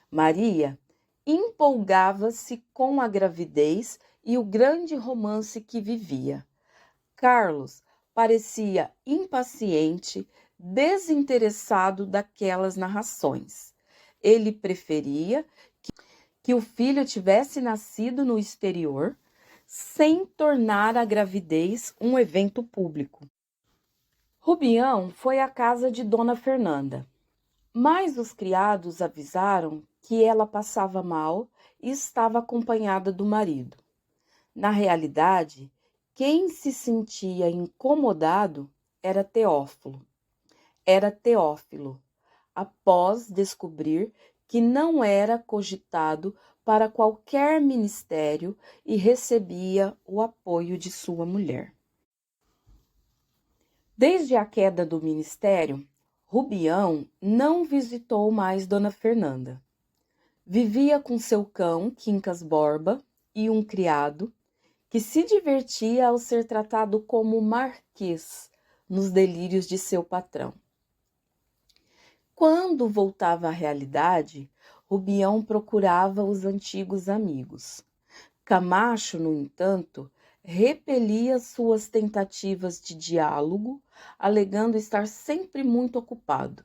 S1: Maria empolgava-se com a gravidez e o grande romance que vivia. Carlos parecia impaciente, desinteressado daquelas narrações. Ele preferia que o filho tivesse nascido no exterior, sem tornar a gravidez um evento público. Rubião foi à casa de Dona Fernanda, mas os criados avisaram que ela passava mal e estava acompanhada do marido. Na realidade, quem se sentia incomodado era Teófilo. Após descobrir que não era cogitado para qualquer ministério e recebia o apoio de sua mulher. Desde a queda do ministério, Rubião não visitou mais Dona Fernanda. Vivia com seu cão, Quincas Borba, e um criado, que se divertia ao ser tratado como marquês nos delírios de seu patrão. Quando voltava à realidade, Rubião procurava os antigos amigos. Camacho, no entanto, repelia suas tentativas de diálogo, alegando estar sempre muito ocupado.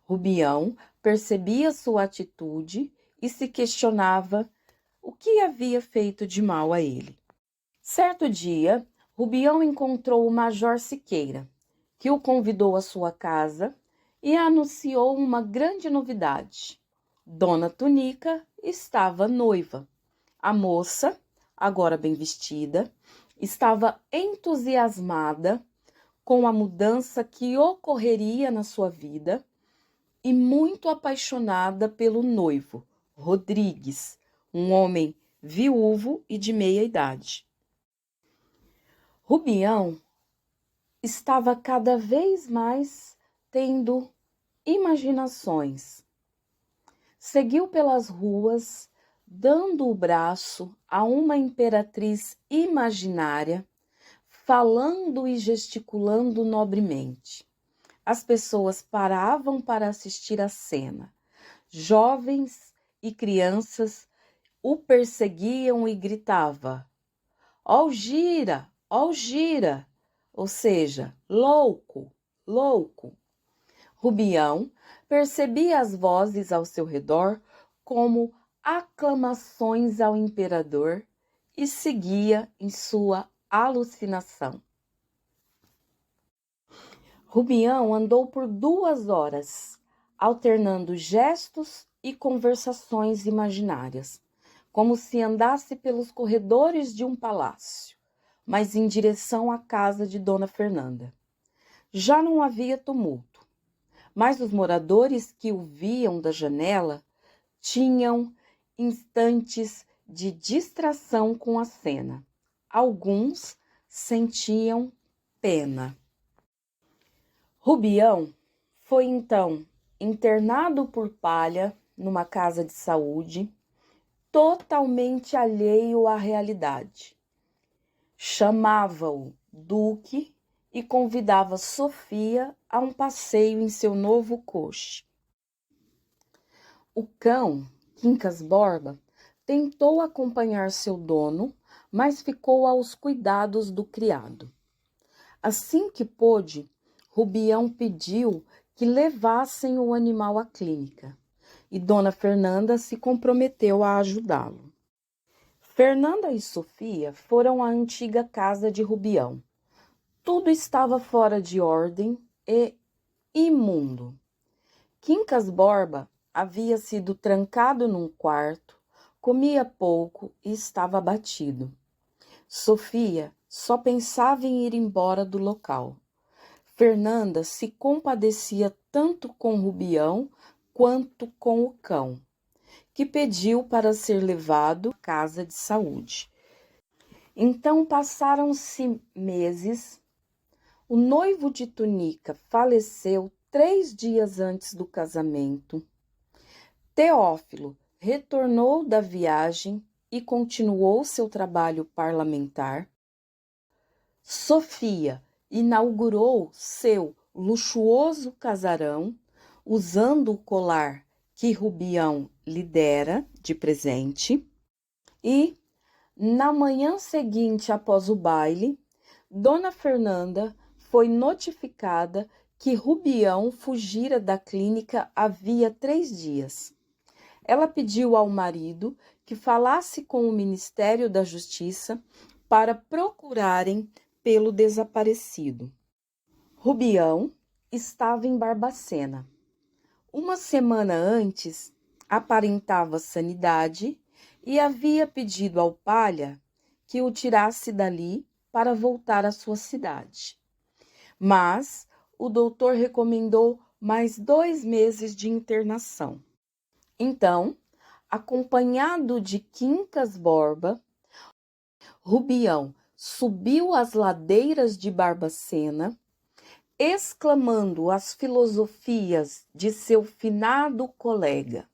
S1: Rubião percebia sua atitude e se questionava o que havia feito de mal a ele. Certo dia, Rubião encontrou o Major Siqueira, que o convidou à sua casa e anunciou uma grande novidade. Dona Tunica estava noiva. A moça, agora bem vestida, estava entusiasmada com a mudança que ocorreria na sua vida e muito apaixonada pelo noivo, Rodrigues, um homem viúvo e de meia idade. Rubião estava cada vez mais tendo imaginações. Seguiu pelas ruas, dando o braço a uma imperatriz imaginária, falando e gesticulando nobremente. As pessoas paravam para assistir à cena. Jovens e crianças o perseguiam e gritavam: "Ó Gira! Algira, ou seja, louco, louco. Rubião percebia as vozes ao seu redor como aclamações ao imperador e seguia em sua alucinação. Rubião andou por 2 horas, alternando gestos e conversações imaginárias, como se andasse pelos corredores de um palácio, mas em direção à casa de Dona Fernanda. Já não havia tumulto, mas os moradores que o viam da janela tinham instantes de distração com a cena. Alguns sentiam pena. Rubião foi então internado por Palha numa casa de saúde, totalmente alheio à realidade. Chamava-o Duque e convidava Sofia a um passeio em seu novo coche. O cão, Quincas Borba, tentou acompanhar seu dono, mas ficou aos cuidados do criado. Assim que pôde, Rubião pediu que levassem o animal à clínica e Dona Fernanda se comprometeu a ajudá-lo. Fernanda e Sofia foram à antiga casa de Rubião. Tudo estava fora de ordem e imundo. Quincas Borba havia sido trancado num quarto, comia pouco e estava abatido. Sofia só pensava em ir embora do local. Fernanda se compadecia tanto com Rubião quanto com o cão, que pediu para ser levado à casa de saúde. Então passaram-se meses. O noivo de túnica faleceu 3 dias antes do casamento. Teófilo retornou da viagem e continuou seu trabalho parlamentar. Sofia inaugurou seu luxuoso casarão, usando o colar que Rubião lhe dera de presente. E, na manhã seguinte após o baile, Dona Fernanda foi notificada que Rubião fugira da clínica havia 3 dias. Ela pediu ao marido que falasse com o Ministério da Justiça para procurarem pelo desaparecido. Rubião estava em Barbacena. Uma semana antes, aparentava sanidade e havia pedido ao Palha que o tirasse dali para voltar à sua cidade. Mas o doutor recomendou mais 2 meses de internação. Então, acompanhado de Quincas Borba, Rubião subiu as ladeiras de Barbacena, exclamando as filosofias de seu finado colega: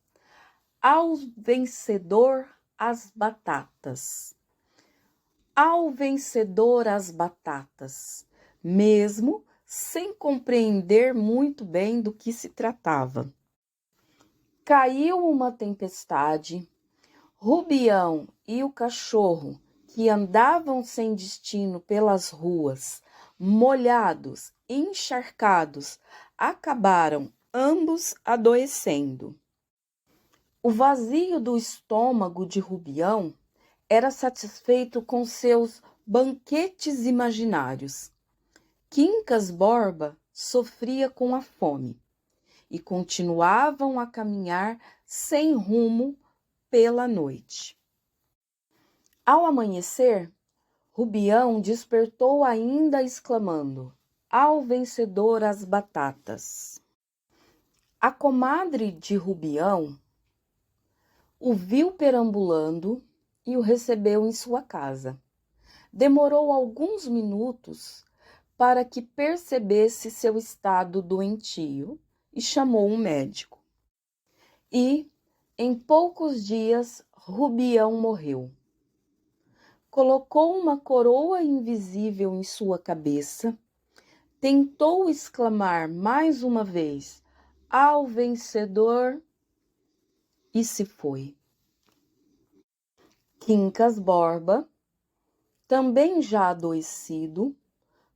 S1: ao vencedor as batatas. Ao vencedor as batatas, mesmo sem compreender muito bem do que se tratava. Caiu uma tempestade. Rubião e o cachorro, que andavam sem destino pelas ruas, molhados, encharcados, acabaram ambos adoecendo. O vazio do estômago de Rubião era satisfeito com seus banquetes imaginários. Quincas Borba sofria com a fome e continuavam a caminhar sem rumo pela noite. Ao amanhecer, Rubião despertou ainda exclamando: ao vencedor as batatas. A comadre de Rubião o viu perambulando e o recebeu em sua casa. Demorou alguns minutos para que percebesse seu estado doentio e chamou um médico. E, em poucos dias, Rubião morreu. Colocou uma coroa invisível em sua cabeça, tentou exclamar mais uma vez: ao vencedor, e se foi. Quincas Borba também já adoecido,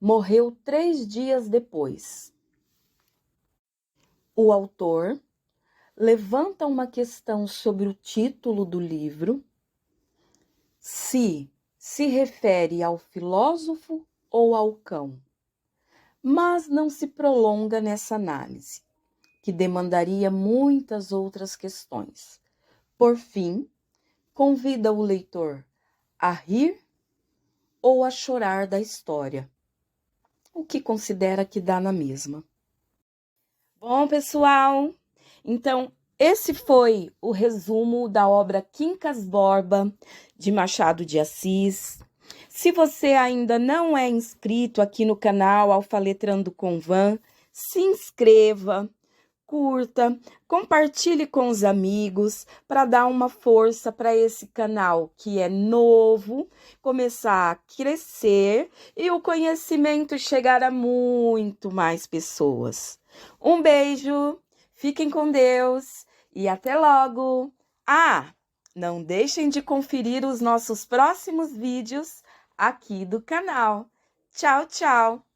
S1: morreu 3 dias depois. O autor levanta uma questão sobre o título do livro, se refere ao filósofo ou ao cão, mas não se prolonga nessa análise, que demandaria muitas outras questões. Por fim, convida o leitor a rir ou a chorar da história, o que considera que dá na mesma. Bom, pessoal, então esse foi o resumo da obra Quincas Borba, de Machado de Assis. Se você ainda não é inscrito aqui no canal Alfaletrando com Van, se inscreva, curta, compartilhe com os amigos para dar uma força para esse canal que é novo, começar a crescer e o conhecimento chegar a muito mais pessoas. Um beijo, fiquem com Deus e até logo! Ah, não deixem de conferir os nossos próximos vídeos aqui do canal. Tchau, tchau!